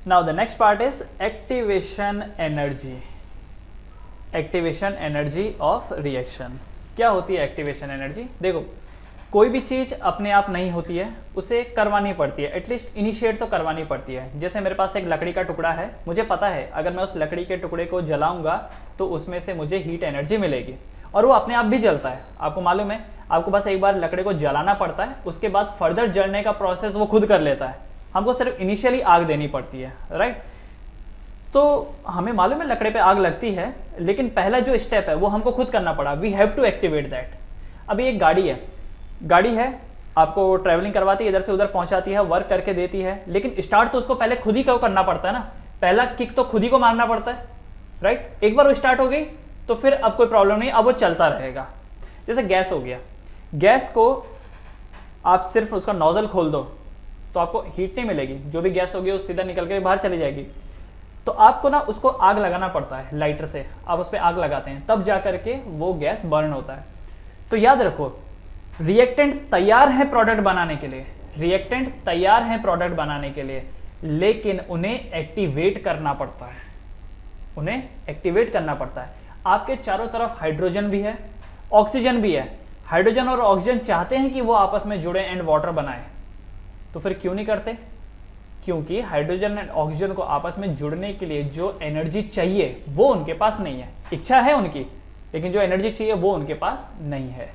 Now the next part is activation energy. Activation energy of reaction. क्या होती है activation energy? देखो, कोई भी चीज़ अपने आप नहीं होती है, उसे करवानी पड़ती है, एटलीस्ट इनिशिएट तो करवानी पड़ती है। जैसे मेरे पास एक लकड़ी का टुकड़ा है, मुझे पता है अगर मैं उस लकड़ी के टुकड़े को जलाऊंगा तो उसमें से मुझे हीट एनर्जी मिलेगी, और वो अपने आप भी जलता है। आपको मालूम है, आपको बस एक बार लकड़ी को जलाना पड़ता है, उसके बाद फर्दर जलने का प्रोसेस वो खुद कर लेता है। हमको सिर्फ इनिशियली आग देनी पड़ती है, राइट? तो हमें मालूम है लकड़ी पे आग लगती है, लेकिन पहला जो स्टेप है वो हमको खुद करना पड़ा। We have to activate that. अभी एक गाड़ी है, आपको ट्रैवलिंग करवाती है, इधर से उधर पहुंचाती है, वर्क करके देती है, लेकिन स्टार्ट तो उसको पहले खुद ही करना पड़ता है ना। पहला किक तो खुद ही को मारना पड़ता है, राइट? एक बार वो स्टार्ट हो गई तो फिर अब कोई प्रॉब्लम नहीं, अब वो चलता रहेगा। जैसे गैस हो गया, गैस को आप सिर्फ उसका नोजल खोल दो तो आपको हीट नहीं मिलेगी, जो भी गैस होगी वो सीधा निकल के बाहर चली जाएगी। तो आपको ना उसको आग लगाना पड़ता है, लाइटर से आप उस पर आग लगाते हैं, तब जा करके वो गैस बर्न होता है। तो याद रखो, रिएक्टेंट तैयार है प्रोडक्ट बनाने के लिए, रिएक्टेंट तैयार है प्रोडक्ट बनाने के लिए, लेकिन उन्हें एक्टिवेट करना पड़ता है, उन्हें एक्टिवेट करना पड़ता है। आपके चारों तरफ हाइड्रोजन भी है, ऑक्सीजन भी है। हाइड्रोजन और ऑक्सीजन चाहते हैं कि वो आपस में जुड़े एंड वाटर बनाए, तो फिर क्यों नहीं करते? क्योंकि हाइड्रोजन एंड ऑक्सीजन को आपस में जुड़ने के लिए जो एनर्जी चाहिए वो उनके पास नहीं है। इच्छा है उनकी, लेकिन जो एनर्जी चाहिए वो उनके पास नहीं है।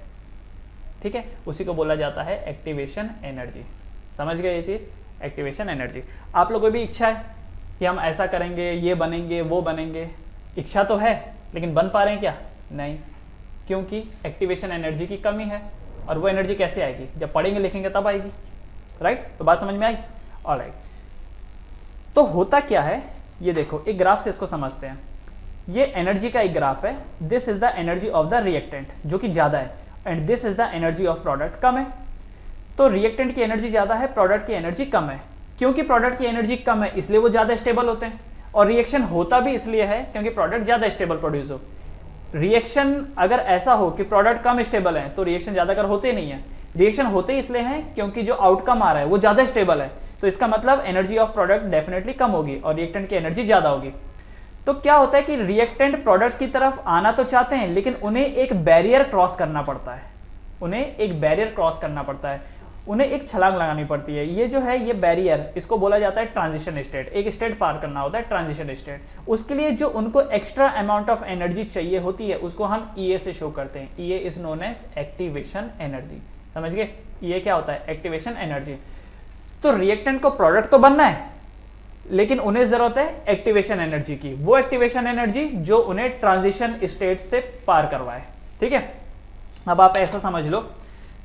ठीक है, उसी को बोला जाता है एक्टिवेशन एनर्जी। समझ गए ये चीज? Activation energy. आप लोगों की भी इच्छा है कि हम ऐसा करेंगे, ये बनेंगे, वो बनेंगे। इच्छा तो है, लेकिन बन पा रहे हैं क्या? नहीं, क्योंकि एक्टिवेशन एनर्जी की कमी है। और वो एनर्जी कैसे आएगी? जब पढ़ेंगे लिखेंगे तब आएगी, राइट? तो बात समझ में आई? ऑलराइट। तो होता क्या है, ये देखो, एक ग्राफ से इसको समझते हैं। ये एनर्जी का एक ग्राफ है। This is the energy of the reactant, जो कि ज्यादा है, and this is the energy of product, कम है। तो रिएक्टेंट की एनर्जी ज्यादा है, प्रोडक्ट की एनर्जी कम है। क्योंकि प्रोडक्ट की एनर्जी कम है इसलिए वो ज्यादा स्टेबल होते हैं, और रिएक्शन होता भी इसलिए है क्योंकि प्रोडक्ट ज्यादा स्टेबल प्रोड्यूस हो। रिएक्शन अगर ऐसा हो कि प्रोडक्ट कम स्टेबल है तो रिएक्शन ज्यादातर होते नहीं है। रिएक्शन होते इसलिए हैं क्योंकि जो आउटकम आ रहा है वो ज्यादा स्टेबल है, तो इसका मतलब energy of product definitely come होगी और रिएक्टेंट की एनर्जी ज्यादा होगी। तो क्या होता है कि रिएक्टेंट प्रोडक्ट की तरफ आना तो चाहते हैं, लेकिन उन्हें एक बैरियर क्रॉस करना पड़ता है, उन्हें एक बैरियर क्रॉस करना पड़ता है, उन्हें एक छलांग लगानी पड़ती है। ये जो है, ये बैरियर, इसको बोला जाता है ट्रांजिशन स्टेट। एक स्टेट पार करना होता है, ट्रांजिशन स्टेट। उसके लिए जो उनको एक्स्ट्रा अमाउंट ऑफ एनर्जी चाहिए होती है उसको हम ईए से शो करते हैं। EA is known as activation energy. समझ गए? ये क्या होता है? Activation energy. तो रिएक्टेंट को प्रोडक्ट तो बनना है, लेकिन उन्हें जरूरत है एक्टिवेशन एनर्जी की, वो एक्टिवेशन एनर्जी जो उन्हें ट्रांजिशन स्टेट से पार करवाए। ठीक है, अब आप ऐसा समझ लो,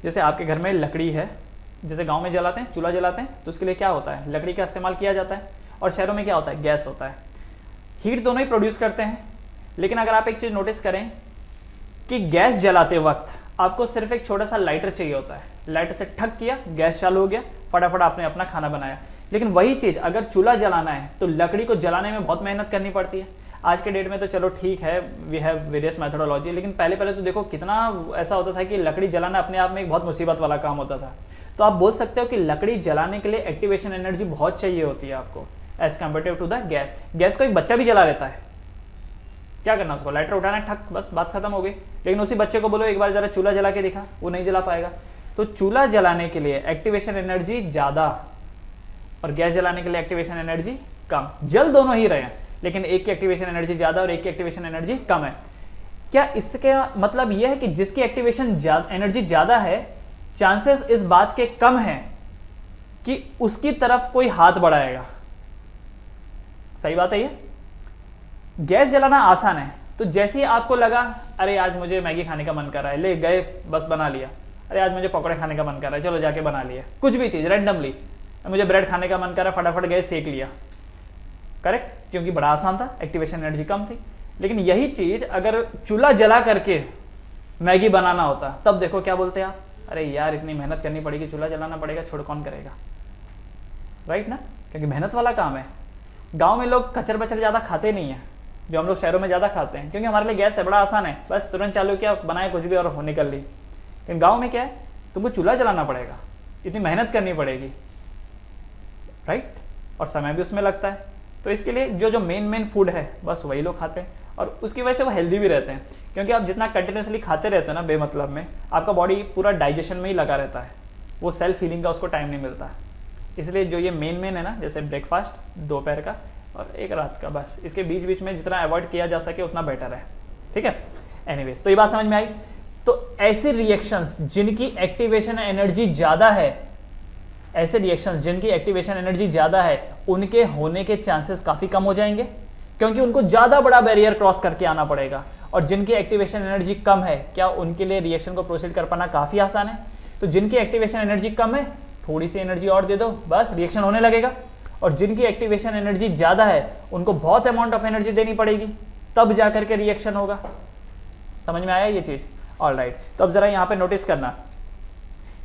जैसे आपके घर में लकड़ी है, जैसे गांव में जलाते हैं, चूल्हा जलाते हैं, तो उसके लिए क्या होता है? लकड़ी का इस्तेमाल किया जाता है। और शहरों में क्या होता है? गैस होता है। हीट दोनों ही प्रोड्यूस करते हैं, लेकिन अगर आप एक चीज नोटिस करें कि गैस जलाते वक्त आपको सिर्फ एक छोटा सा लाइटर चाहिए होता है। लाइटर से ठक किया, गैस चालू हो गया, फटाफट आपने अपना खाना बनाया। लेकिन वही चीज अगर चूल्हा जलाना है तो लकड़ी को जलाने में बहुत मेहनत करनी पड़ती है। आज के डेट में तो चलो ठीक है, वी हैव वेरियस मेथोडोलॉजी, लेकिन पहले तो देखो कितना ऐसा होता था कि लकड़ी जलाना अपने आप में एक बहुत मुसीबत वाला काम होता था। तो आप बोल सकते हो कि लकड़ी जलाने के लिए एक्टिवेशन एनर्जी बहुत चाहिए होती है आपको, as comparative to the gas. Gas को एक बच्चा भी जला लेता है, क्या करना उसको? लाइटर उठाना, ठक, बस बात खत्म हो गई। लेकिन उसी बच्चे को बोलो एक बार जरा चूल्हा जला के दिखा, वो नहीं जला पाएगा। तो चूल्हा जलाने के लिए एक्टिवेशन एनर्जी ज्यादा और गैस जलाने के लिए एक्टिवेशन एनर्जी कम। जल दोनों ही रहे हैं, लेकिन एक की एक्टिवेशन एनर्जी ज्यादा और एक की एक्टिवेशन एनर्जी कम है। क्या इसके मतलब यह है कि जिसकी एक्टिवेशन एनर्जी ज्यादा है, चांसेस इस बात के कम है कि उसकी तरफ कोई हाथ बढ़ाएगा? सही बात है ये। गैस जलाना आसान है, तो जैसे ही आपको लगा अरे आज मुझे मैगी खाने का मन कर रहा है, ले गए बस बना लिया। अरे आज मुझे पकौड़े खाने का मन कर रहा है, चलो जाके बना लिया। कुछ भी चीज रैंडमली, मुझे ब्रेड खाने का मन कर रहा है, फटाफट गए सेक लिया। करेक्ट, क्योंकि बड़ा आसान था, एक्टिवेशन एनर्जी कम थी। लेकिन यही चीज अगर चूल्हा जला करके मैगी बनाना होता, तब देखो क्या बोलते हैं आप? अरे यार इतनी मेहनत करनी पड़ेगी, चूल्हा जलाना पड़ेगा, छोड़ कौन करेगा? राइट ना, क्योंकि मेहनत वाला काम है। गांव में लोग कचर बचर ज्यादा खाते नहीं है, जो हम लोग शहरों में ज्यादा खाते हैं, क्योंकि हमारे लिए गैस है, बड़ा आसान है, बस तुरंत चालू किया, बनाए कुछ भी और निकल ली। लेकिन गांव में क्या है, तुमको चूल्हा जलाना पड़ेगा, इतनी मेहनत करनी पड़ेगी, राइट? और समय भी उसमें लगता है। तो इसके लिए जो जो मेन फूड है बस वही लोग खाते हैं, और उसकी वजह से वो हेल्दी भी रहते हैं, क्योंकि आप जितना कंटिन्यूसली खाते रहते हैं ना बेमतलब में, आपका बॉडी पूरा डाइजेशन में ही लगा रहता है, वो सेल्फ हीलिंग का उसको टाइम नहीं मिलता। इसलिए जो ये मेन है ना, जैसे ब्रेकफास्ट, दोपहर का और एक रात का, बस इसके बीच बीच में जितना अवॉइड किया जा सके उतना बेटर है, ठीक है। एनीवेज, तो ये बात समझ में आई। तो ऐसे रिएक्शंस जिनकी एक्टिवेशन एनर्जी ज़्यादा है, ऐसे रिएक्शंस जिनकी एक्टिवेशन एनर्जी ज़्यादा है, उनके होने के चांसेस काफ़ी कम हो जाएंगे, क्योंकि उनको ज़्यादा बड़ा बैरियर क्रॉस करके आना पड़ेगा। और जिनकी एक्टिवेशन एनर्जी कम है, क्या उनके लिए रिएक्शन को प्रोसीड कर पाना काफ़ी आसान है। तो जिनकी एक्टिवेशन एनर्जी कम है, थोड़ी सी एनर्जी और दे दो, बस रिएक्शन होने लगेगा। और जिनकी एक्टिवेशन एनर्जी ज़्यादा है, उनको बहुत अमाउंट ऑफ एनर्जी देनी पड़ेगी, तब जा करके रिएक्शन होगा। समझ में आया ये चीज़? ऑलराइट, तो अब जरा यहाँ पे नोटिस करना,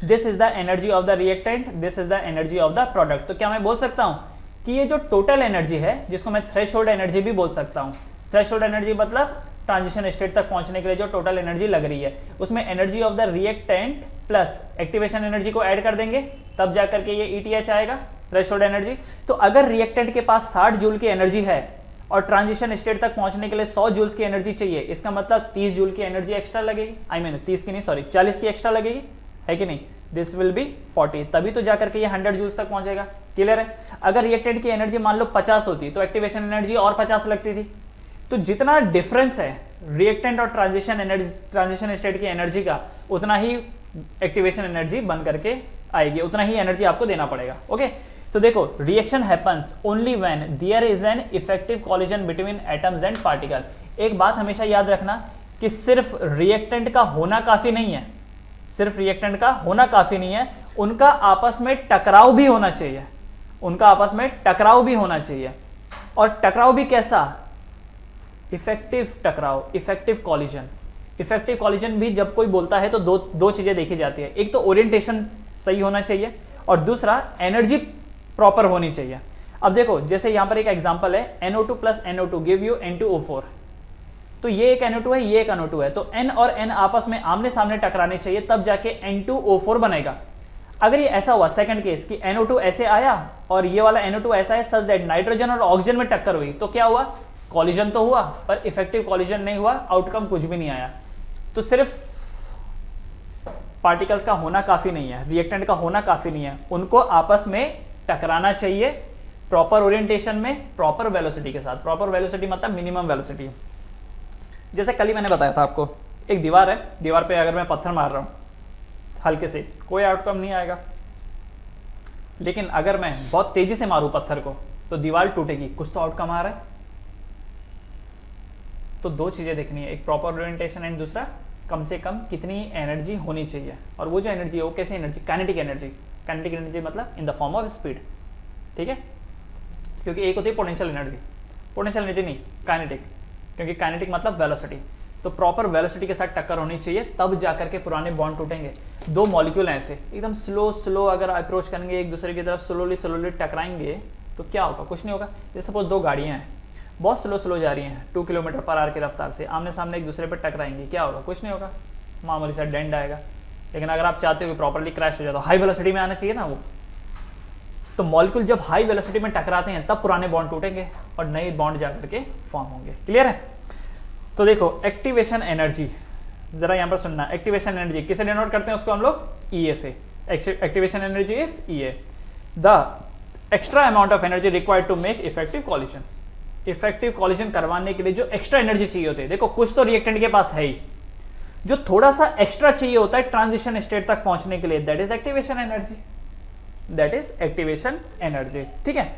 this is the energy of the reactant, this is the energy of the product. तो क्या मैं बोल सकता हूँ कि ये जो टोटल एनर्जी है, जिसको मैं थ्रेशोल्ड एनर्जी भी बोल सकता हूँ, थ्रेशोल्ड एनर्जी मतलब ट्रांजिशन स्टेट तक पहुंचने के लिए जो टोटल एनर्जी लग रही है, उसमें energy of the reactant plus activation energy को ऐड कर देंगे, तब जा करके ये ETH आएगा, थ्रेशोल्ड एनर्जी। तो अगर रिएक्टेंट के पास 60 जूल की एनर्जी है और ट्रांजिशन स्टेट तक पहुंचने के लिए 100 जूल्स की एनर्जी चाहिए, इसका मतलब 30 जूल की एनर्जी एक्स्ट्रा लगेगी, 30 की नहीं, सॉरी 40 की एक्स्ट्रा लगेगी, है कि नहीं। दिस विल बी 40, तभी तो जाकर के ये 100 जूल्स तक पहुंचेगा। क्लियर है? अगर रिएक्टेंट की एनर्जी मान लो 50 होती तो एक्टिवेशन एनर्जी और 50 लगती थी। तो जितना डिफरेंस है रिएक्टेंट और ट्रांजिशन स्टेट की एनर्जी का, उतना ही एक्टिवेशन एनर्जी बन करके आएगी, उतना ही एनर्जी आपको देना पड़ेगा। ओके, तो देखो, reaction happens only when there is an effective collision between atoms and particle. एक बात हमेशा याद रखना कि सिर्फ रिएक्टेंट का होना काफी नहीं है, सिर्फ रिएक्टेंट का होना काफी नहीं है, उनका आपस में टकराव भी होना चाहिए, उनका आपस में टकराव भी होना चाहिए। और टकराव भी कैसा? इफेक्टिव टकराव, इफेक्टिव कॉलिजन। इफेक्टिव कॉलिजन भी जब कोई बोलता है तो दो चीजें देखी जाती है, एक तो ओरिएंटेशन सही होना चाहिए और दूसरा एनर्जी प्रॉपर होनी चाहिए। अब देखो, जैसे यहां पर एक एग्जांपल है, NO2 plus NO2 give you N2O4। तो ये एक NO2 है, ये एक NO2 है, तो N और N आपस में आमने सामने टकराने चाहिए, तब जाके N2O4 बनेगा। अगर ये ऐसा हुआ सेकंड केस कि NO2 ऐसे आया और ये वाला NO2 ऐसा है, सच दैट नाइट्रोजन और ऑक्सीजन में टक्कर हुई, तो क्या हुआ? कॉलिजन तो हुआ पर इफेक्टिव कॉलिजन नहीं हुआ, आउटकम कुछ भी नहीं आया। तो सिर्फ पार्टिकल्स का होना काफी नहीं है, रिएक्टेंट का होना काफी नहीं है, उनको आपस में टकराना चाहिए प्रॉपर ओरिएंटेशन में, प्रॉपर वेलोसिटी के साथ। प्रॉपर वेलोसिटी मतलब मिनिमम वेलोसिटी। जैसे कल ही मैंने बताया था आपको, एक दीवार है, दीवार पे अगर मैं पत्थर मार रहा हूं हल्के से, कोई आउटकम नहीं आएगा। लेकिन अगर मैं बहुत तेजी से मारूं पत्थर को तो दीवार टूटेगी, कुछ तो आउटकम आ रहा है। तो दो चीजें देखनी है, एक प्रॉपर ओरिएंटेशन एंड दूसरा कम से कम कितनी एनर्जी होनी चाहिए। और वो जो एनर्जी है वो कैसी energy? Kinetic energy. Kinetic energy मतलब in the form of speed, ठीक है। क्योंकि एक होती है पोटेंशियल एनर्जी, पोटेंशियल एनर्जी नहीं, काइनेटिक, क्योंकि काइनेटिक मतलब वेलोसिटी। तो प्रॉपर वेलोसिटी के साथ टक्कर होनी चाहिए, तब जाकर के पुराने बॉन्ड टूटेंगे। दो मॉलिक्यूल ऐसे एकदम स्लो अगर अप्रोच करेंगे एक दूसरे की तरफ, स्लोली टकराएंगे, तो क्या होगा? कुछ नहीं होगा। जैसे सपोज दो गाड़ियां हैं, बहुत स्लो जा रही हैं 2 किलोमीटर पर आवर की रफ्तार से, आमने सामने एक दूसरे पर टकराएंगे, क्या होगा? कुछ नहीं होगा, मामूली सा डेंट आएगा। लेकिन अगर आप चाहते हो कि प्रॉपर्ली क्रैश हो जाए तो हाई वेलोसिटी में आना चाहिए ना वो। तो मॉलिक्यूल जब हाई वेलोसिटी में टकराते हैं तब पुराने बॉन्ड टूटेंगे और नए बॉन्ड जाकर के फॉर्म होंगे। क्लियर है? तो देखो, एक्टिवेशन एनर्जी, जरा यहां पर सुनना, एक्टिवेशन एनर्जी किसे डिनोट करते हैं? उसको हम लोग EA से। Activation energy is EA, the extra amount of energy required to make effective collision. Effective collision करवाने के लिए जो एक्स्ट्रा एनर्जी चाहिए होती है, देखो कुछ तो रिएक्टेंट के पास है ही, जो थोड़ा सा एक्स्ट्रा चाहिए होता है ट्रांजिशन स्टेट तक पहुंचने के लिए, that is activation energy, that is activation energy. ठीक है,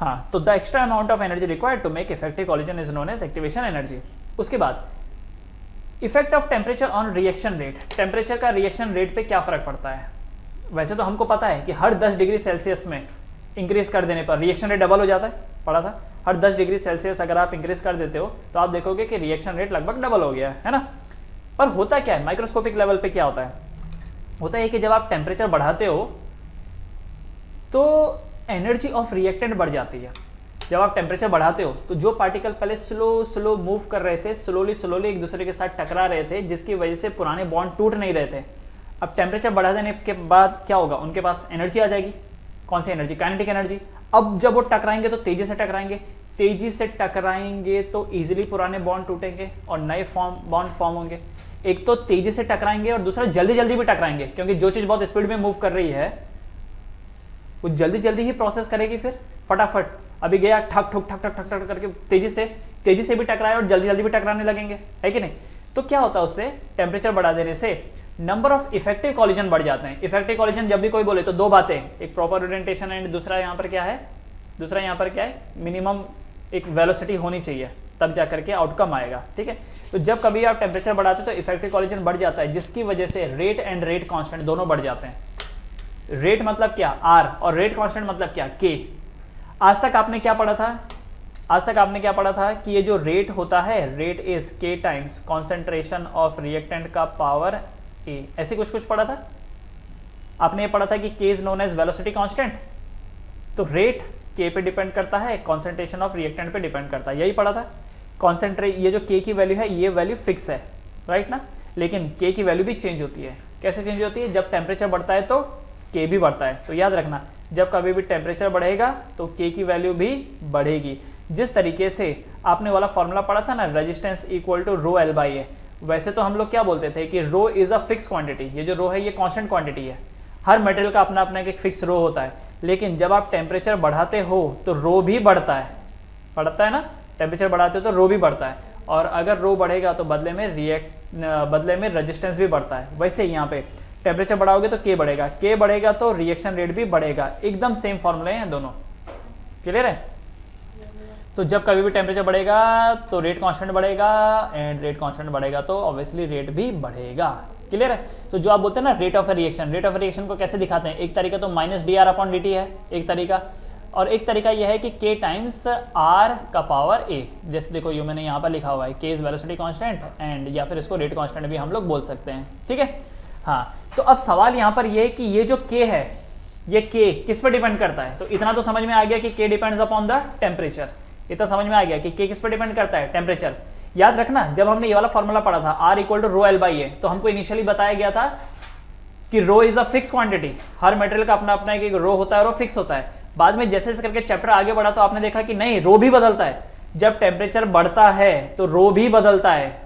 हाँ। तो the extra amount of energy required to make effective collision is known as activation energy. उसके बाद effect of temperature on reaction rate. Temperature का रिएक्शन रेट पे क्या फर्क पड़ता है? वैसे तो हमको पता है कि हर 10 डिग्री सेल्सियस में इंक्रीज कर देने पर रिएक्शन रेट डबल हो जाता है, पढ़ा था। हर 10 डिग्री सेल्सियस अगर आप इंक्रीज कर देते हो तो आप देखोगे कि रिएक्शन रेट लगभग डबल हो गया है ना। पर होता क्या है, माइक्रोस्कोपिक लेवल पे क्या होता है? होता है कि जब आप टेम्परेचर बढ़ाते हो तो एनर्जी ऑफ रिएक्टेंट बढ़ जाती है। जब आप टेम्परेचर बढ़ाते हो तो जो पार्टिकल पहले स्लो मूव कर रहे थे, स्लोली एक दूसरे के साथ टकरा रहे थे, जिसकी वजह से पुराने बॉन्ड टूट नहीं रहे थे, अब टेम्परेचर बढ़ा देने के बाद क्या होगा? उनके पास एनर्जी आ जाएगी, कौन सी एनर्जी? Kinetic energy. अब जब वो टकराएंगे तो तेजी से टकराएंगे, तेजी से टकराएंगे तो इजीली पुराने बॉन्ड टूटेंगे और नए बॉन्ड फॉर्म होंगे। एक तो तेजी से टकराएंगे और दूसरा जल्दी जल्दी भी टकराएंगे, क्योंकि जो चीज बहुत स्पीड में मूव कर रही है वो जल्दी जल्दी ही प्रोसेस करेगी, फिर फटाफट। अभी गया ठक ठुक ठक ठक ठक ठक करके तेजी से भी टकराए और जल्दी जल्दी भी टकराने लगेंगे, है कि नहीं? तो क्या होता है उससे? टेम्परेचर बढ़ा देने से नंबर ऑफ इफेक्टिव कॉलिजन बढ़ जाते हैं। इफेक्टिव कॉलिजन जब भी कोई बोले तो दो बातें, एक प्रॉपर ओरिएंटेशन एंड दूसरा यहाँ पर क्या है, मिनिमम एक वेलोसिटी होनी चाहिए, तब जाकर के आउटकम आएगा, ठीक है? तो जब कभी आप टेम्परेचर बढ़ाते हैं तो इफेक्टिव कॉलिजन बढ़ जाता है, जिसकी वजह से रेट एंड रेट कांस्टेंट दोनों बढ़ जाते हैं। रेट मतलब क्या? आर, और रेट कांस्टेंट मतलब क्या? के। आज तक आपने क्या पढ़ा था कि ये जो रेट होता है, रेट इज के टाइम्स कॉन्सेंट्रेशन ऑफ रिएक्टेंट का पावर ए, ऐसे कुछ पढ़ा था आपने। ये पढ़ा था कि K is known as velocity constant. तो रेट के पे डिपेंड करता है, कॉन्सेंट्रेशन ऑफ रिएक्टेंट पे डिपेंड करता है, यही पढ़ा था। ये जो के की वैल्यू है, ये वैल्यू फिक्स है, राइट ना? लेकिन के की वैल्यू भी चेंज होती है। कैसे चेंज होती है? जब टेम्परेचर बढ़ता है तो के भी बढ़ता है। तो याद रखना, जब कभी भी टेम्परेचर बढ़ेगा तो के की वैल्यू भी बढ़ेगी। जिस तरीके से आपने वाला फॉर्मूला पढ़ा था ना, resistance equal to rho L by A, वैसे तो हम लोग क्या बोलते थे कि rho is a fix quantity. ये जो रो है ये कांस्टेंट क्वांटिटी है, हर मटेरियल का अपना अपना एक फिक्स रो होता है। लेकिन जब आप टेम्परेचर बढ़ाते हो तो रो भी बढ़ता है ना? टेम्परेचर बढ़ाते हो तो रो भी बढ़ता है, और अगर रो बढ़ेगा तो बदले में रेजिस्टेंस भी बढ़ता है। वैसे यहाँ पे टेम्परेचर बढ़ाओगे तो के बढ़ेगा तो रिएक्शन रेट भी बढ़ेगा। एकदम सेम फॉर्मूले हैं दोनों, क्लियर है? तो जब कभी भी टेम्परेचर बढ़ेगा तो रेट कांस्टेंट बढ़ेगा, एंड रेट कांस्टेंट बढ़ेगा तो ऑब्वियसली रेट भी बढ़ेगा, क्लियर है? तो जो आप बोलते हैं ना रेट ऑफ रिएक्शन को कैसे दिखाते हैं? एक तरीका तो -dr/dt है एक तरीका, और एक तरीका यह है कि k टाइम्स r का पावर a। जैसे देखो ये मैंने यहाँ पर लिखा हुआ है, k is velocity constant and, या फिर इसको रेट कांस्टेंट भी हम लोग बोल सकते हैं, ठीक है? हाँ, तो अब सवाल यहाँ पर यह है कि ये जो k है, ये k किस पर डिपेंड करता है? तो इतना तो समझ में आ गया कि k depends upon the temperature. इतना समझ में आ गया कि k किस पर डिपेंड करता है? टेम्परेचर। याद रखना, जब हमने ये वाला फॉर्मूला पढ़ा था R equal to rho L by A, तो हमको इनिशियली बताया गया था कि rho is a fix quantity. हर मटेरियल का अपना अपना एक रो होता है और वो फिक्स होता है। बाद में जैसे जैसे करके चैप्टर आगे बढ़ा तो आपने देखा कि नहीं, रो भी बदलता है। जब टेम्परेचर बढ़ता है तो रो भी बदलता है।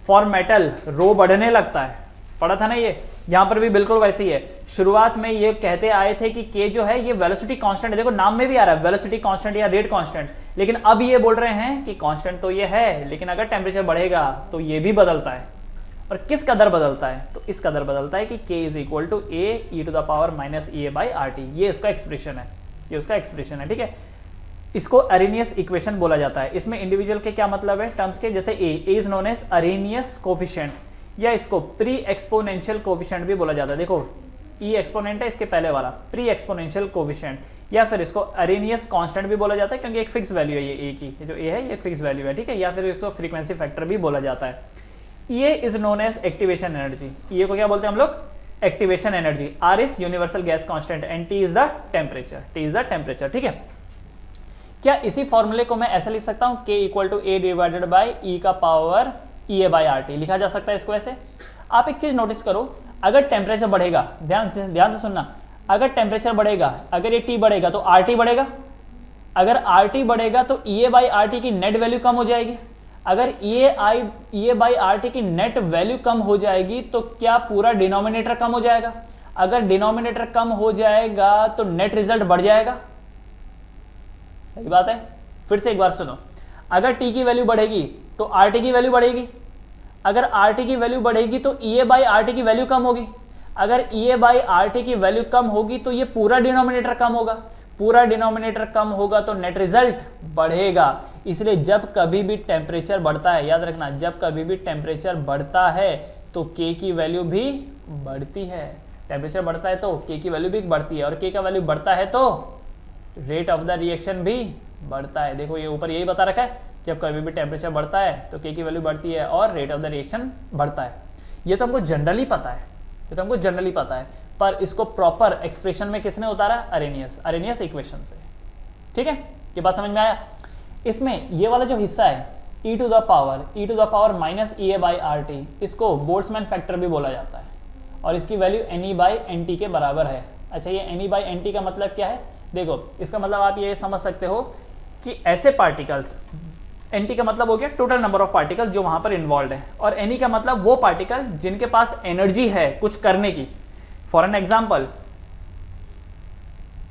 फॉर मेटल रो बढ़ने लगता है, पढ़ा था ना ये? यहाँ पर भी बिल्कुल वैसे ही है। शुरुआत में ये कहते आए थे कि के जो है ये वेलोसिटी कांस्टेंट है, देखो नाम में भी आ रहा है वेलोसिटी कांस्टेंट या रेट कांस्टेंट, लेकिन अब ये बोल रहे हैं कि कांस्टेंट तो ये है, लेकिन अगर टेम्परेचर बढ़ेगा तो ये भी बदलता है। और किस कदर बदलता है? तो इस कदर बदलता है कि k is equal to A E to the power minus A by R T. ये उसका एक्सप्रेशन है, ठीक है? इसको अरेनियस इक्वेशन बोला जाता है। इसमें इंडिविजुअल के क्या मतलब है टर्म्स के? जैसे A is known as Arrhenius coefficient, या इसको प्री एक्सपोनेंशियल कोफिशिएंट भी बोला जाता है। देखो ई एक्सपोनेंट है इसके पहले वाला, प्री एक्सपोनेंशियल कोफिशिएंट, या फिर इसको अरेनियस कांस्टेंट भी बोला जाता है, क्योंकि एक फिक्स वैल्यू है ये ए की, जो ए है ये फिक्स वैल्यू है, ठीक है? या फिर इसको फ्रीक्वेंसी फैक्टर भी बोला जाता है। ये is known as activation energy. ये को क्या बोलते हैं हम लोग? Activation energy. R is universal gas constant and T is the temperature, ठीक है? क्या इसी फॉर्मूले को मैं ऐसे लिख सकता हूं, k equal to A divided by E का power E A by R T, लिखा जा सकता है इसको ऐसे। आप एक चीज नोटिस करो, अगर टेम्परेचर बढ़ेगा, ध्यान से सुनना, अगर टेम्परेचर बढ़ेगा, अगर ये टी बढ़ेगा तो आर टी बढ़ेगा। अगर आर टी बढ़ेगा तो ई ए बाई आर टी की नेट वैल्यू कम हो जाएगी। अगर ई ए बाई आर टी की नेट वैल्यू कम हो जाएगी तो क्या पूरा डिनोमिनेटर कम हो जाएगा? अगर डिनोमिनेटर कम हो जाएगा तो नेट रिजल्ट बढ़ जाएगा। सही बात है? फिर से एक बार सुनो, अगर टी की वैल्यू बढ़ेगी तो आर टी की वैल्यू बढ़ेगी। अगर आर टी की वैल्यू बढ़ेगी तो ई ए बाई आर टी की वैल्यू कम होगी। अगर ई ए बाई आर टी की वैल्यू कम होगी तो ये पूरा डिनोमिनेटर कम होगा। पूरा डिनोमिनेटर कम होगा तो नेट रिजल्ट बढ़ेगा। इसलिए जब कभी भी टेम्परेचर बढ़ता है, याद रखना, जब कभी भी टेम्परेचर बढ़ता है तो के की वैल्यू भी बढ़ती है। टेम्परेचर बढ़ता है तो के की वैल्यू भी बढ़ती है, और के का वैल्यू बढ़ता है तो रेट ऑफ द रिएक्शन भी बढ़ता है। देखो ये ऊपर यही बता रखा है, जब कभी भी टेम्परेचर बढ़ता है तो के की वैल्यू बढ़ती है और रेट ऑफ द रिएक्शन बढ़ता है। ये तो हमको जनरली पता है, पर इसको प्रॉपर एक्सप्रेशन में किसने उतारा? अरेनियस इक्वेशन से, ठीक है? ये बात समझ में आया? इसमें ये वाला जो हिस्सा है e to the power minus E A by R T, इसको बोल्ट्जमैन फैक्टर भी बोला जाता है, और इसकी वैल्यू NE बाई NT के बराबर है। अच्छा ये NE/NT का मतलब क्या है? देखो इसका मतलब आप ये समझ सकते हो कि ऐसे पार्टिकल्स, NT का मतलब हो गया टोटल नंबर ऑफ पार्टिकल जो वहां पर इन्वॉल्व है, और NE का मतलब वो पार्टिकल जिनके पास एनर्जी है कुछ करने की। फॉर एन एग्जाम्पल,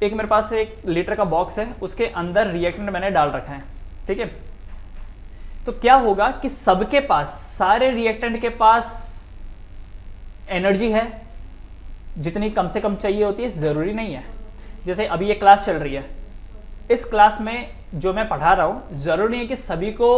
एक मेरे पास 1 लीटर का बॉक्स है, उसके अंदर रिएक्टेंट मैंने डाल रखा है, ठीक है। तो क्या होगा कि सबके पास, सारे रिएक्टेंट के पास एनर्जी है जितनी कम से कम चाहिए होती है? जरूरी नहीं है। जैसे अभी ये क्लास चल रही है, इस क्लास में जो मैं पढ़ा रहा हूं जरूरी नहीं है कि सभी को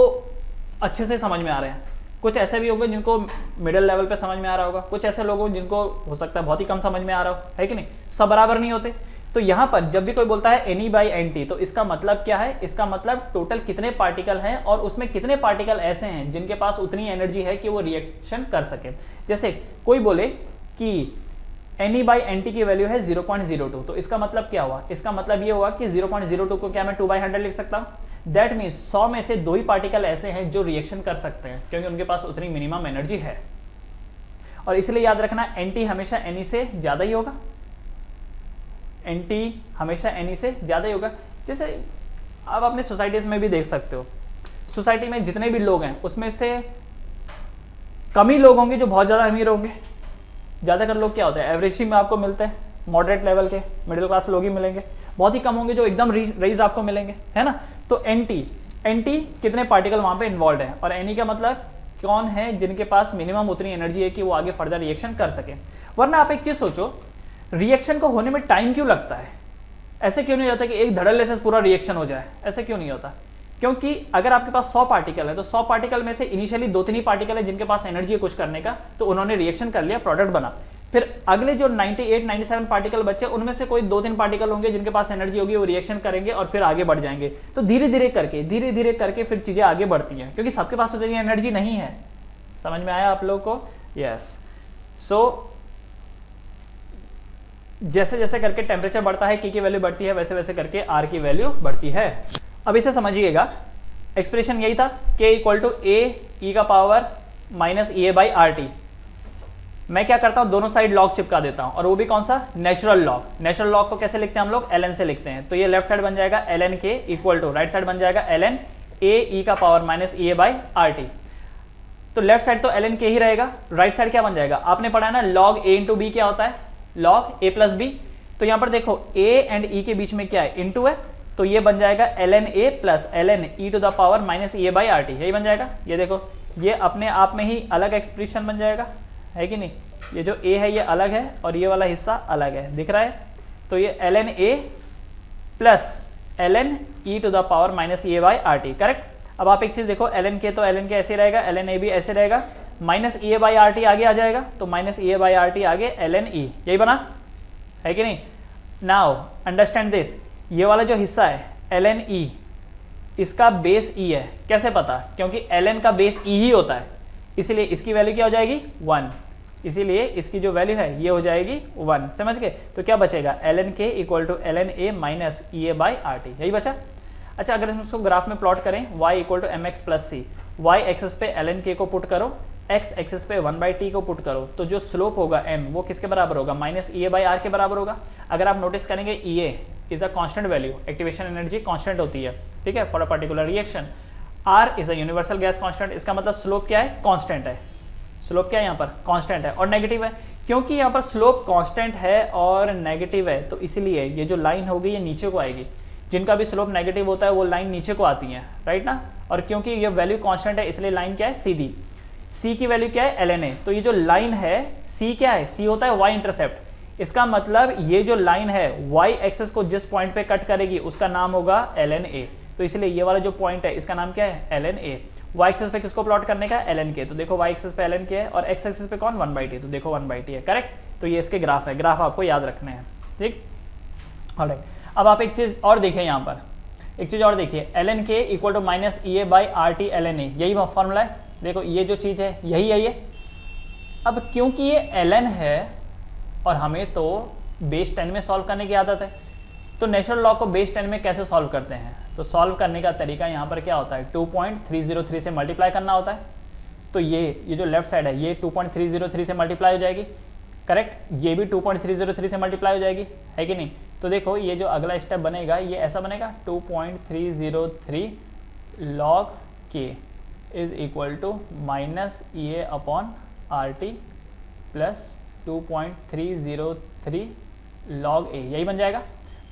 अच्छे से समझ में आ रहे हैं। कुछ ऐसे भी होंगे जिनको मिडिल लेवल पे समझ में आ रहा होगा, कुछ ऐसे लोग होंगे जिनको हो सकता है बहुत ही कम समझ में आ रहा हो, है कि नहीं? सब बराबर नहीं होते। तो यहां पर जब भी कोई बोलता है NE/NT, तो इसका मतलब क्या है? इसका मतलब टोटल कितने पार्टिकल हैं और उसमें कितने पार्टिकल ऐसे हैं जिनके पास उतनी एनर्जी है कि वो रिएक्शन कर सके। जैसे कोई बोले कि NE/NT की वैल्यू है 0.02, तो इसका मतलब क्या हुआ? इसका मतलब ये हुआ कि 0.02 को क्या मैं 2/100 लिख सकता हूं? दैट मीन्स 100 में से 2 ही पार्टिकल ऐसे हैं जो रिएक्शन कर सकते हैं, क्योंकि उनके पास उतनी मिनिमम एनर्जी है। और इसलिए याद रखना, NT हमेशा NE से ज्यादा ही होगा। NT हमेशा NE से ज्यादा ही होगा। जैसे आप अपने सोसाइटीज में भी देख सकते हो, सोसाइटी में जितने भी लोग हैं उसमें से कम ही लोग होंगे जो बहुत ज्यादा अमीर होंगे। ज्यादातर लोग क्या होते हैं, एवरेज ही में आपको मिलते हैं, मॉडरेट लेवल के मिडिल क्लास लोग ही मिलेंगे। बहुत ही कम होंगे जो एकदम रईस आपको मिलेंगे, है ना। तो NT कितने पार्टिकल वहां पे इन्वॉल्व है, और NE का मतलब कौन है जिनके पास मिनिमम उतनी एनर्जी है कि वो आगे फर्दर रिएक्शन कर सके। वरना आप एक चीज सोचो, रिएक्शन को होने में टाइम क्यों लगता है? ऐसे क्यों नहीं होता कि एक धड़ल्ले से पूरा रिएक्शन हो जाए? ऐसे क्यों नहीं होता? क्योंकि अगर आपके पास 100 पार्टिकल है तो 100 पार्टिकल में से इनिशियली 2-3 ही पार्टिकल है जिनके पास एनर्जी है कुछ करने का, तो उन्होंने रिएक्शन कर लिया, प्रोडक्ट बना। फिर अगले जो 98-97 पार्टिकल बचे उनमें से कोई 2-3 पार्टिकल होंगे जिनके पास एनर्जी होगी, वो रिएक्शन करेंगे और फिर आगे बढ़ जाएंगे। तो धीरे धीरे करके फिर चीजें आगे बढ़ती हैं, क्योंकि सबके पास उतनी एनर्जी नहीं है। समझ में आया आप लोग को? यस। सो जैसे जैसे करके टेम्परेचर बढ़ता है, की वैल्यू बढ़ती है, वैसे वैसे करके आर की वैल्यू बढ़ती है। अब इसे समझिएगा, एक्सप्रेशन यही था, K = A e⁻⁻ मैं क्या करता हूं, दोनों साइड लॉग चिपका देता हूं, और वो भी कौन सा? Natural log. नेचुरल लॉग को कैसे लिखते हैं हम लोग? ln से लिखते हैं। तो ये लेफ्ट साइड बन जाएगा ln K = राइट साइड बन जाएगा ln A e⁻⁻ तो लेफ्ट साइड तो ln K ही रहेगा, राइट साइड क्या बन जाएगा? आपने पढ़ा ना log A × B क्या होता है? log A + B। तो यहां पर देखो A एंड E के बीच में क्या है? इनटू है, तो ये बन जाएगा ln A + ln e⁻⁻ यही बन जाएगा। ये देखो, ये अपने आप में ही अलग एक्सप्रेशन बन जाएगा, है कि नहीं? ये जो A है ये अलग है और ये वाला हिस्सा अलग है, दिख रहा है? तो ये ln A + ln e⁻⁻ correct. अब आप एक चीज देखो, ln K तो ln K ऐसे रहेगा, ln A भी ऐसे रहेगा, -e/RT आगे आ जाएगा, तो -e/RT आगे ln E, यही बना, है कि नहीं? नाउ अंडरस्टैंड दिस, ये वाला जो हिस्सा है ln E, इसका बेस E है। कैसे पता? क्योंकि ln का बेस E ही होता है, इसीलिए इसकी वैल्यू क्या हो जाएगी? 1। इसीलिए इसकी जो वैल्यू है ये हो जाएगी 1। समझ गए? तो क्या बचेगा? ln K = ln A - e/RT, यही बचा। अच्छा, अगर हम इसको ग्राफ में प्लॉट करें, y = mx + c, y axis पे ln K को पुट करो, x एक्सिस पे 1/t को पुट करो, तो जो स्लोप होगा m वो किसके बराबर होगा? -e/r के बराबर होगा। अगर आप नोटिस करेंगे Ea is a constant value, activation energy constant होती है, ठीक है, for a particular reaction. R is a universal gas constant, इसका मतलब स्लोप क्या है? कांस्टेंट है। स्लोप क्या है यहाँ पर? कांस्टेंट है और नेगेटिव है। क्योंकि यहाँ पर स्लोप कांस्टेंट है और नेगेटिव है, तो इसलिए ये जो लाइन होगी ये नीचे को आएगी। जिनका भी स्लोप नेगेटिव होता है वो लाइन नीचे को आती है, राइट ना। और क्योंकि ये वैल्यू कांस्टेंट है इसलिए लाइन क्या है? सीधी। C की वैल्यू क्या है? ln A। तो ये जो लाइन है C क्या है? C होता है y इंटरसेप्ट। इसका मतलब ये जो लाइन है y एक्सिस को जिस पॉइंट पे कट करेगी उसका नाम होगा ln A। तो इसलिए ये वाला जो पॉइंट है इसका नाम क्या है? ln A। y एक्सिस पे किसको प्लॉट करने का? ln K। तो देखो y एक्सिस पे ln K है और x एक्सिस पे कौन? 1/t। तो देखो 1/t है, करेक्ट। तो ये इसके ग्राफ है, ग्राफ आपको याद रखने हैं, ठीक। ऑलराइट, अब आप एक चीज और देखिए, यहाँ पर एक चीज और देखिए, ln K = -e/RT ln A, यही फॉर्मूला है। देखो ये जो चीज है यही है ये। अब क्योंकि ये ln है और हमें तो बेस 10 में सॉल्व करने की आदत है, तो नेचुरल लॉ को बेस 10 में कैसे सॉल्व करते हैं? तो सॉल्व करने का तरीका यहाँ पर क्या होता है? 2.303 से मल्टीप्लाई करना होता है। तो ये जो लेफ्ट साइड है ये 2.303 से मल्टीप्लाई हो जाएगी, करेक्ट, ये भी 2.303 से मल्टीप्लाई हो जाएगी, है कि नहीं। तो देखो ये जो अगला स्टेप बनेगा ये ऐसा बनेगा 2.303 log k is equal to minus EA upon RT plus 2.303 log A, यही बन जाएगा।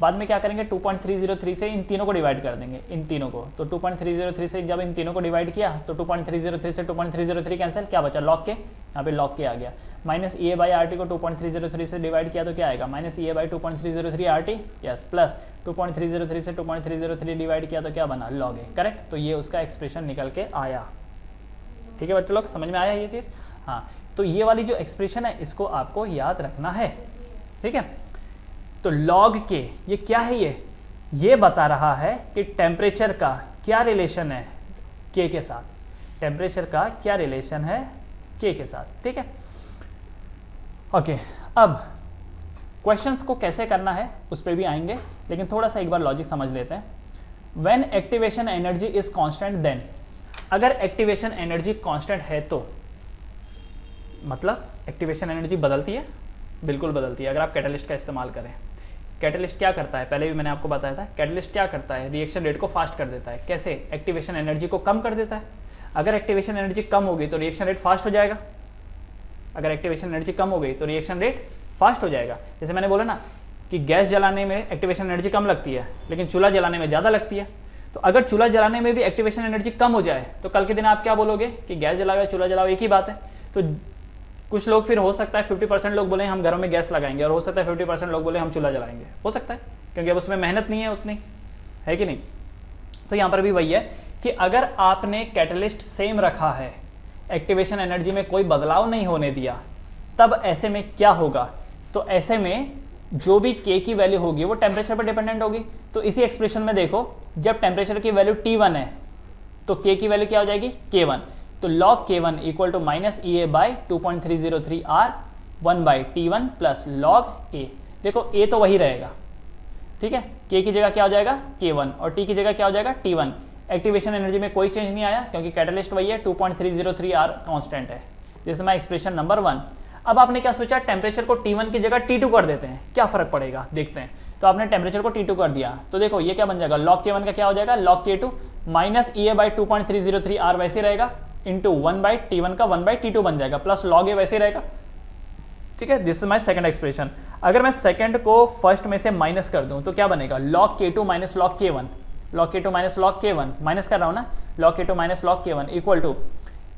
बाद में क्या करेंगे 2.303 से इन तीनों को डिवाइड कर देंगे, इन तीनों को। तो 2.303 से जब इन तीनों को डिवाइड किया तो 2.303 से 2.303 कैंसिल, क्या बचा log k, यहाँ पे log k आ गया। माइनस EA बाई RT को 2.303 से डिवाइड किया तो क्या आएगा minus EA by 2.303 RT, yes, plus 2.303 से 2.303 डिवाइड किया तो क्या बना log A, करेक्ट। तो ये उसका एक्सप्रेशन निकल के आया। ठीक है बच्चे लोग, समझ में आया ये चीज़। हाँ, तो ये वाली जो एक्सप्रेशन है इसको आपको याद रखना है, ठीक है। तो log k ये क्या है, ये बता रहा है कि टेम्परेचर का क्या रिलेशन है k के साथ, टेम्परेचर का क्या रिलेशन है k के साथ, ठीक है। ओके, अब क्वेश्चंस को कैसे करना है उस पर भी आएंगे, लेकिन थोड़ा सा एक बार लॉजिक समझ लेते हैं। When activation energy is constant then, अगर एक्टिवेशन एनर्जी कांस्टेंट है तो मतलब एक्टिवेशन एनर्जी बदलती है, बिल्कुल बदलती है अगर आप कैटलिस्ट का इस्तेमाल करें। कैटलिस्ट क्या करता है, पहले भी मैंने आपको बताया था, कैटलिस्ट क्या करता है, रिएक्शन रेट को फास्ट कर देता है। कैसे, एक्टिवेशन एनर्जी को कम कर देता है। अगर एक्टिवेशन एनर्जी कम होगी तो रिएक्शन रेट फास्ट हो जाएगा, अगर एक्टिवेशन एनर्जी कम हो गई तो रिएक्शन रेट फास्ट हो जाएगा। जैसे मैंने बोला ना कि गैस जलाने में एक्टिवेशन एनर्जी कम लगती है लेकिन चूल्हा जलाने में ज़्यादा लगती है। तो अगर चूल्हा जलाने में भी एक्टिवेशन एनर्जी कम हो जाए तो कल के दिन आप क्या बोलोगे कि गैस जलाओ या चूल्हा जलाओ एक ही बात है। तो कुछ लोग फिर हो सकता है 50% लोग बोले हम घरों में गैस लगाएंगे, और हो सकता है 50% लोग बोले हम चूल्हा जलाएंगे, हो सकता है, क्योंकि अब उसमें मेहनत नहीं है उतनी, है कि नहीं। तो यहाँ पर भी वही है कि अगर आपने कैटलिस्ट सेम रखा है, एक्टिवेशन एनर्जी में कोई बदलाव नहीं होने दिया, तब ऐसे में क्या होगा, तो ऐसे में जो भी k की वैल्यू होगी वो टेम्परेचर पर डिपेंडेंट होगी। तो इसी एक्सप्रेशन में देखो, जब टेम्परेचर की वैल्यू T1 है तो k की वैल्यू क्या हो जाएगी K1, तो log K1 equal to minus EA by 2.303 R 1 by T1 plus log A। देखो A तो वही रहेगा, ठीक है, K की जगह क्या हो जाएगा K1 और T की जगह क्या हो जाएगा T1। एक्टिवेशन एनर्जी में कोई चेंज नहीं आया क्योंकि कैटलिस्ट वही है, 2.303 R कांस्टेंट है। This is my expression number 1। अब आपने क्या सोचा, टेम्परेचर को T1 की जगह T2 कर देते हैं, क्या फर्क पड़ेगा देखते हैं। तो आपने टेम्परेचर को T2 कर दिया तो देखो ये क्या बन जाएगा, log K1 का क्या हो जाएगा log K2 minus EA by 2.303 R वैसे रहेगा इंटू 1 बाई T1 का 1 बाई T2 बन जाएगा प्लस log A वैसे रहेगा, ठीक है। This is my second expression. अगर मैं सेकंड को फर्स्ट में से माइनस कर दूं तो क्या बनेगा, log K2 minus log K1, log K2 minus log K1, minus कर रहा हूं ना, log K2 minus log K1 equal to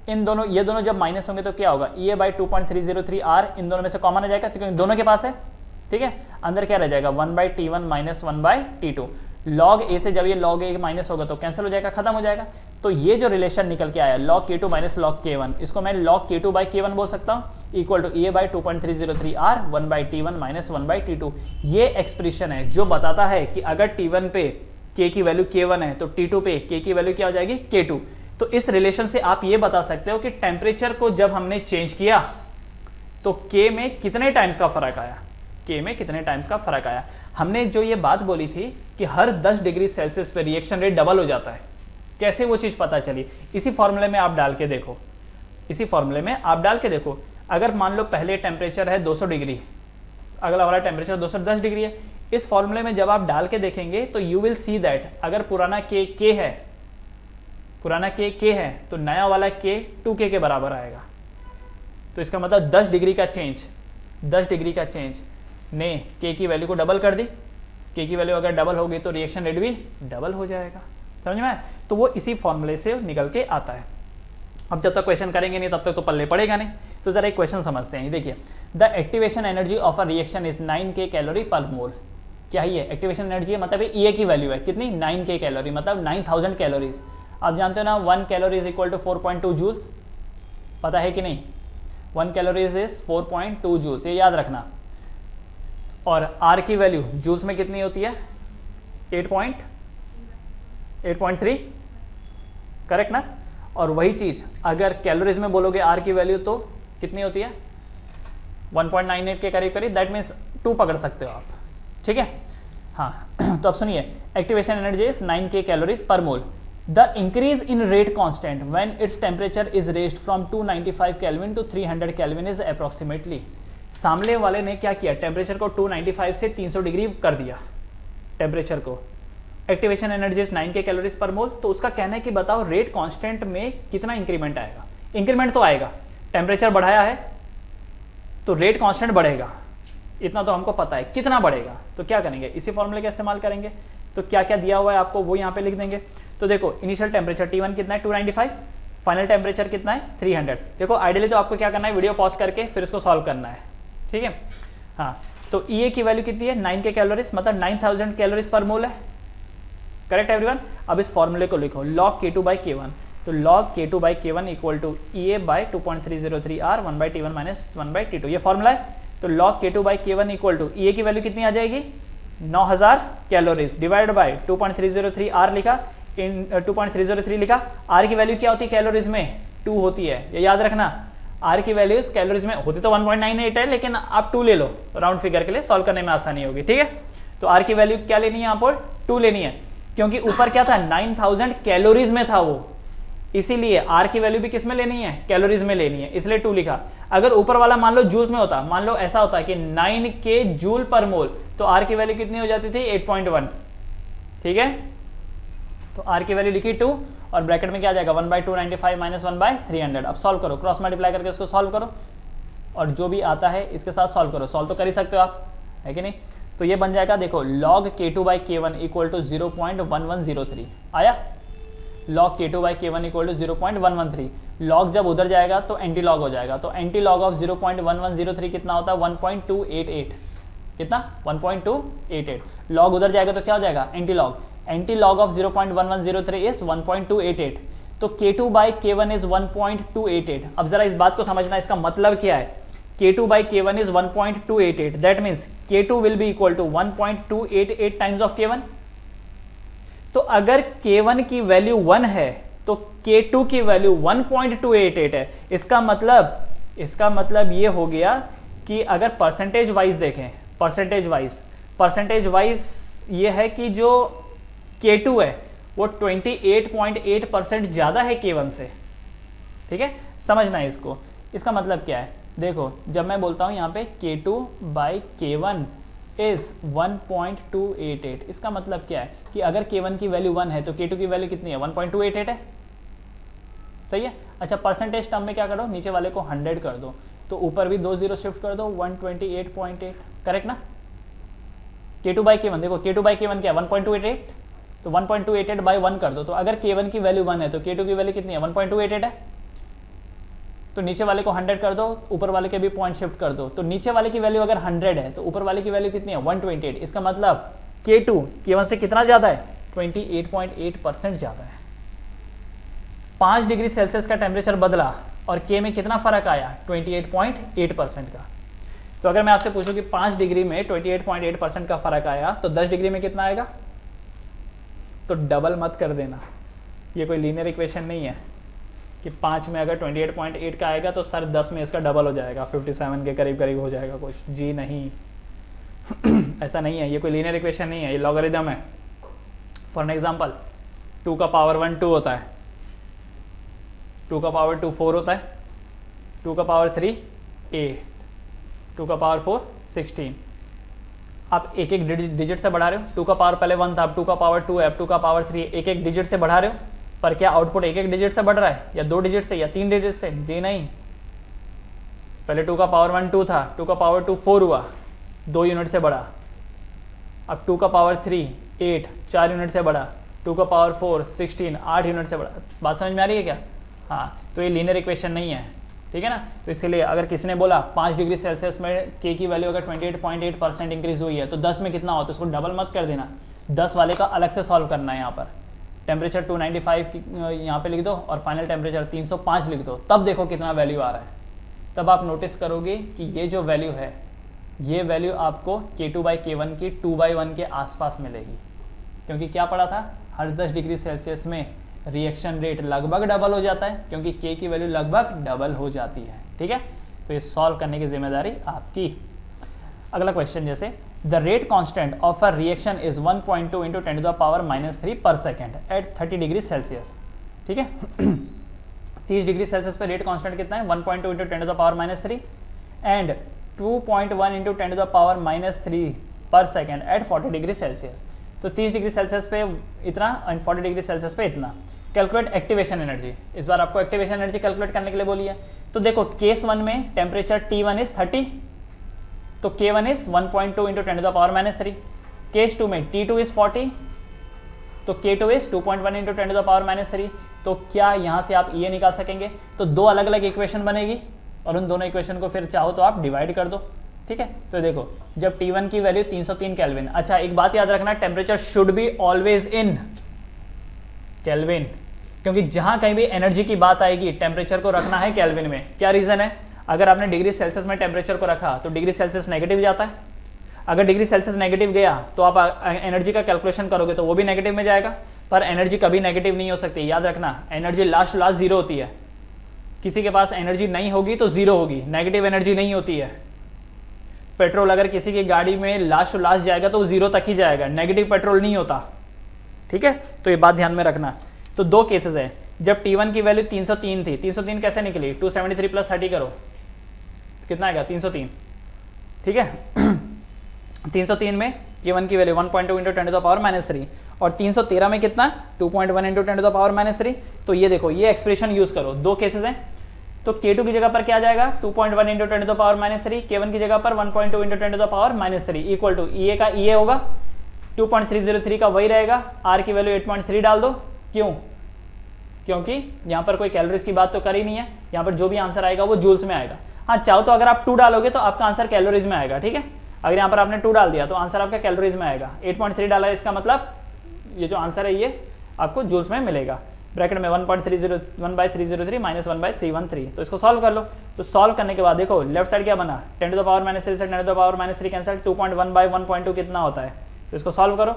इन दोनों, ये दोनों जब माइनस होंगे तो क्या होगा, EA बाई 2.303 R इन दोनों में से कॉमन आ जाएगा क्योंकि दोनों के पास है, ठीक है। अंदर क्या रह जाएगा 1 by T1 minus 1 by T2। log A से जब ये log A माइनस होगा तो कैंसिल हो जाएगा, खत्म हो जाएगा। तो ये जो रिलेशन निकल के आया log K2 minus log K1, इसको मैं log K2 बाई K1 बोल सकता हूँ equal to EA by 2.303 R 1 by T1 minus 1 by T2। ये एक्सप्रेशन है जो बताता है कि अगर T1 पे K की वैल्यू K1 है तो T2 पे K की वैल्यू क्या हो जाएगी K2। तो इस रिलेशन से आप ये बता सकते हो कि टेम्परेचर को जब हमने चेंज किया तो K में कितने टाइम्स का फर्क आया, K में कितने टाइम्स का फर्क आया। हमने जो ये बात बोली थी कि हर 10 डिग्री सेल्सियस पे रिएक्शन रेट डबल हो जाता है, कैसे वो चीज़ पता चली, इसी फॉर्मूले में आप डाल के देखो, इसी फॉर्मूले में आप डाल के देखो। अगर मान लो पहले टेम्परेचर है 200 डिग्री, अगला वाला टेम्परेचर 210 डिग्री है, इस फॉर्मूले में जब आप डाल के देखेंगे तो यू विल सी दैट अगर पुराना K है, पुराना K है तो नया वाला K 2K के बराबर आएगा। तो इसका मतलब 10 डिग्री का चेंज, 10 डिग्री का चेंज ने K की वैल्यू को डबल कर दी। K की वैल्यू अगर डबल होगी तो रिएक्शन रेट भी डबल हो जाएगा, समझ में आया। तो वो इसी फॉर्मूले से निकल के आता है। अब जब तक क्वेश्चन करेंगे नहीं तब तक तो पल्ले पड़ेगा नहीं। तो जरा एक क्वेश्चन समझते हैं। देखिए, the activation energy of a reaction is 9K calorie पर मोल। क्या ही है, एक्टिवेशन एनर्जी है मतलब ये की वैल्यू है कितनी, 9K कैलोरी मतलब 9000 कैलोरीज। आप जानते हो ना 1 calorie is equal to 4.2 joules, पता है कि नहीं, 1 कैलोरीज इज 4.2 जूल्स, ये याद रखना। और R की वैल्यू जूल्स में कितनी होती है, 8.3, करेक्ट ना। और वही चीज अगर कैलोरीज में बोलोगे R की वैल्यू तो कितनी होती है, 1.98 के करीब करीब, दैट मीन्स 2 पकड़ सकते हो आप, ठीक है। हाँ तो अब सुनिए, activation energy is 9K calories per mole. The increase in rate constant when its temperature is raised from 295 kelvin to 300 kelvin is approximately. सामने वाले ने क्या किया, टेम्परेचर को 295 से 300 डिग्री कर दिया टेम्परेचर को। एक्टिवेशन एनर्जी इज 9 के कैलोरीज पर मोल। तो उसका कहना है कि बताओ रेट कांस्टेंट में कितना इंक्रीमेंट आएगा। इंक्रीमेंट तो आएगा, टेम्परेचर बढ़ाया है तो रेट कांस्टेंट बढ़ेगा, इतना तो हमको पता है। कितना बढ़ेगा तो क्या करेंगे, इसी फॉर्मूले का इस्तेमाल करेंगे। तो क्या क्या दिया हुआ है आपको वो यहाँ पे लिख देंगे। तो देखो इनिशियल टेम्परेचर T1 कितना है 295, फाइनल टेम्परेचर कितना है 300। देखो आइडियली तो आपको क्या करना है, वीडियो पॉज करके फिर इसको सॉल्व करना है, ठीक है। हाँ तो EA की वैल्यू कितनी है 9 के कैलोरीज, मतलब 9000 कैलोरीज पर मोल है। Correct everyone. अब इस फॉर्मूले को लिखो log K2 by K1। तो log K2 by K1 equal to EA by 2.303 R 1 by T1 minus 1 by T2, ये फॉर्मूला है। तो log K2 by K1 equal to EA की वैल्यू कितनी आ जाएगी 9000 कैलोरीज डिवाइड बाय 2.303 R लिखा, इन 2.303 लिखा। R की वैल्यू क्या होती है कैलोरीज में 2 होती है, ये याद रखना। R की वैल्यूज कैलोरीज में होती तो 1.98 है, लेकिन आप 2 ले लो राउंड फिगर के लिए, सॉल्व करने में आसानी होगी, ठीक है। तो R की वैल्यू क्या लेनी है यहाँ पर 2 लेनी है, क्योंकि ऊपर क्या था 9000 कैलोरीज में था वो, इसीलिए R की वैल्यू भी किस में लेनी है कैलोरीज में लेनी है, इसलिए 2 लिखा। अगर ऊपर वाला मान लो जूल्स में होता, मान लो ऐसा होता कि 9 के जूल पर मोल, तो R की वैल्यू कितनी हो जाती थी 8.1, ठीक है। तो R की वैल्यू लिखी 2 और ब्रैकेट में क्या आ जाएगा 1 by 295 माइनस 1 by 300। अब सॉल्व करो, क्रॉस मल्टीप्लाई करके इसको सॉल्व करो और जो भी आता है इसके साथ सॉल्व करो। सॉल्व तो कर ही सकते हो आप, है कि नहीं। तो ये बन जाएगा देखो log K2 by K1 equal to 0.1103 आया। log K2 by K1 equal to 0.113। log जब उधर जाएगा तो एंटी लॉग हो जाएगा, तो एंटी लॉग ऑफ 0.1103 कितना होता है 1.288, कितना 1.288। log उधर जाएगा तो क्या हो जाएगा anti log, anti log of 0.1103 is 1.288। तो K2 by K1 इज 1.288। अब जरा इस बात को समझना, इसका मतलब क्या है, K2 by K1 is 1.288, that means K2 will be equal to 1.288 times of K1। तो अगर K1 की वैल्यू 1 है तो K2 की वैल्यू 1.288 है। इसका मतलब ये हो गया कि अगर परसेंटेज वाइज देखें, परसेंटेज वाइज ये है कि जो K2 है वो 28.8% ज़्यादा है K1 से, ठीक है। समझना है इसको, इसका मतलब क्या है, देखो जब मैं बोलता हूँ यहाँ पे K2 by K1 इज 1.288, इसका मतलब क्या है कि अगर K1 की वैल्यू 1 है तो K2 की वैल्यू कितनी है 1.288 है, सही है। अच्छा परसेंटेज टर्म में क्या करो, नीचे वाले को 100 कर दो, तो ऊपर भी 2 जीरो शिफ्ट कर दो 128.8, करेक्ट ना। K2 by K1 देखो K2 by K1 क्या है 1.288, तो 1.288 by 1 कर दो, तो अगर K1 की वैल्यू 1 है तो K2 की वैल्यू कितनी है 1.288 है। तो नीचे वाले को 100 कर दो, ऊपर वाले के भी पॉइंट शिफ्ट कर दो, तो नीचे वाले की वैल्यू अगर 100 है तो ऊपर वाले की वैल्यू कितनी है 128। इसका मतलब K2 K1 से कितना ज़्यादा है 28.8% ज़्यादा है। 5 डिग्री सेल्सियस का टेम्परेचर बदला और K में कितना फर्क आया 28.8% का। तो अगर मैं आपसे पूछूं कि 5 डिग्री में 28.8% का फर्क आया तो 10 डिग्री में कितना आएगा, तो डबल मत कर देना, ये कोई लीनियर इक्वेशन नहीं है कि 5 में अगर 28.8 का आएगा तो सर 10 में इसका डबल हो जाएगा 57 के करीब करीब हो जाएगा कुछ, जी नहीं ऐसा नहीं है, ये कोई लीनियर इक्वेशन नहीं है, ये लॉगरिथम है। फॉर एन एग्जांपल 2 का पावर 1 2 होता है, 2 का पावर 2 4 होता है, 2 का पावर 3 8, 2 का पावर 4 16। आप एक एक डिजिट से बढ़ा रहे हो, 2 का पावर पहले 1 था, अब 2 का पावर 2 है, अब 2 का पावर 3, एक एक डिजिट से बढ़ा रहे हो, पर क्या आउटपुट एक एक डिजिट से बढ़ रहा है या 2 डिजिट से या 3 डिजिट से, जी नहीं। पहले 2 का पावर 1 2 था, 2 का पावर 2 4 हुआ, 2 यूनिट से बढ़ा, अब 2 का पावर 3 8 4 यूनिट से बढ़ा, 2 का पावर 4 16 8 यूनिट से बढ़ा। बात समझ में आ रही है क्या। हाँ तो ये लीनियर इक्वेशन नहीं है, ठीक है ना। तो इसलिए अगर किसी ने बोला 5 डिग्री सेल्सियस में K की वैल्यू अगर 28.8% इंक्रीज हुई है तो 10 में कितना हो, तो उसको डबल मत कर देना, 10 वाले का अलग से सॉल्व करना है। यहाँ पर टेम्परेचर 295 यहाँ पे लिख दो और फाइनल टेम्परेचर 305 लिख दो, तब देखो कितना वैल्यू आ रहा है। तब आप नोटिस करोगे कि ये जो वैल्यू है ये वैल्यू आपको K2 by K1 की 2/1 के आसपास मिलेगी, क्योंकि क्या पड़ा था हर 10 डिग्री सेल्सियस में रिएक्शन रेट लगभग डबल हो जाता है, क्योंकि K की वैल्यू लगभग डबल हो जाती है, ठीक है। तो ये सॉल्व करने की जिम्मेदारी आपकी। अगला क्वेश्चन जैसे the rate constant of a reaction is 1.2 into 10 to the power -3 per second eight 30 degree Celsius, ठीक है 30 डिग्री सेल्सियस पे रेट कांस्टेंट कितना है 1.2 into 10 to the power -3 and 2.1 into 10 to the power -3 per second eight 40 degree Celsius. तो 30 degree Celsius पे इतना and 40 degree Celsius पे इतना। Calculate activation energy. इस बार आपको एक्टिवेशन एनर्जी कैलकुलेट करने के लिए बोली है। तो देखो केस 1 में टेम्परेचर T1 इज 30, तो K1 is 1.2 into 10 to the power -3। Case 2 में T2 इज 40, तो K2 is 2.1 into 10 to the power -3। तो क्या यहाँ से आप ये निकाल सकेंगे? तो दो अलग अलग इक्वेशन बनेगी और उन दोनों इक्वेशन को फिर चाहो तो आप डिवाइड कर दो, ठीक है। तो देखो जब T1 की वैल्यू 303 केल्विन, अच्छा एक बात याद रखना, temperature should be always in kelvin, क्योंकि जहां कहीं भी एनर्जी की बात आएगी टेम्परेचर को रखना है केल्विन में। क्या रीजन है? अगर आपने डिग्री सेल्सियस में टेम्परेचर को रखा तो डिग्री सेल्सियस नेगेटिव जाता है, अगर डिग्री सेल्सियस नेगेटिव गया तो आप एनर्जी का कैलकुलेशन करोगे तो वो भी नेगेटिव में जाएगा। पर एनर्जी कभी नेगेटिव नहीं हो सकती, याद रखना। एनर्जी लास्ट जीरो होती है। किसी के पास एनर्जी नहीं होगी तो जीरो होगी, नेगेटिव एनर्जी नहीं होती है। पेट्रोल अगर किसी की गाड़ी में लास्ट जाएगा तो वो जीरो तक ही जाएगा, नेगेटिव पेट्रोल नहीं होता, ठीक है। तो ये बात ध्यान में रखना। तो दो केसेस है, जब T1 की वैल्यू 303 थी, 303 कैसे निकली? 273 प्लस 30 करो, कितना आएगा? 303, ठीक है। 303 में K1 की value 1.2 into 10 to the power -3 और 313 में कितना? 2.1 इंटू 10 टू द पावर -3। तो ये देखो ये एक्सप्रेशन यूज करो, दो केसेस हैं। तो K2 की जगह पर क्या आ जाएगा? 2.1 into 10 to the power -3, K1 की जगह पर 1.2 into 10 to the power -3 equal to EA का EA होगा, 2.303 का वही रहेगा, R की वैल्यू 8.3 डाल दो। क्यों? क्योंकि यहाँ पर कोई कैलोरीज की बात तो करी नहीं है, यहाँ पर जो भी आंसर आएगा वो जूल्स में आएगा। हाँ चाहो तो अगर आप 2 डालोगे तो आपका आंसर कैलोरीज में आएगा, ठीक है। अगर यहाँ पर आपने 2 डाल दिया तो आंसर आपका कैलोरीज में आएगा। 8.3 डाला है, इसका मतलब ये जो आंसर है ये आपको जूल्स में मिलेगा। ब्रैकेट में 1.303 माइनस 1/313। तो इसको सॉल्व कर लो। तो सॉल्व करने के बाद देखो लेफ्ट साइड क्या बना? 10 टू द पावर -3 से 10 to the power -3 cancel, 2.1 by 1.2 कितना होता है? तो इसको सॉल्व करो,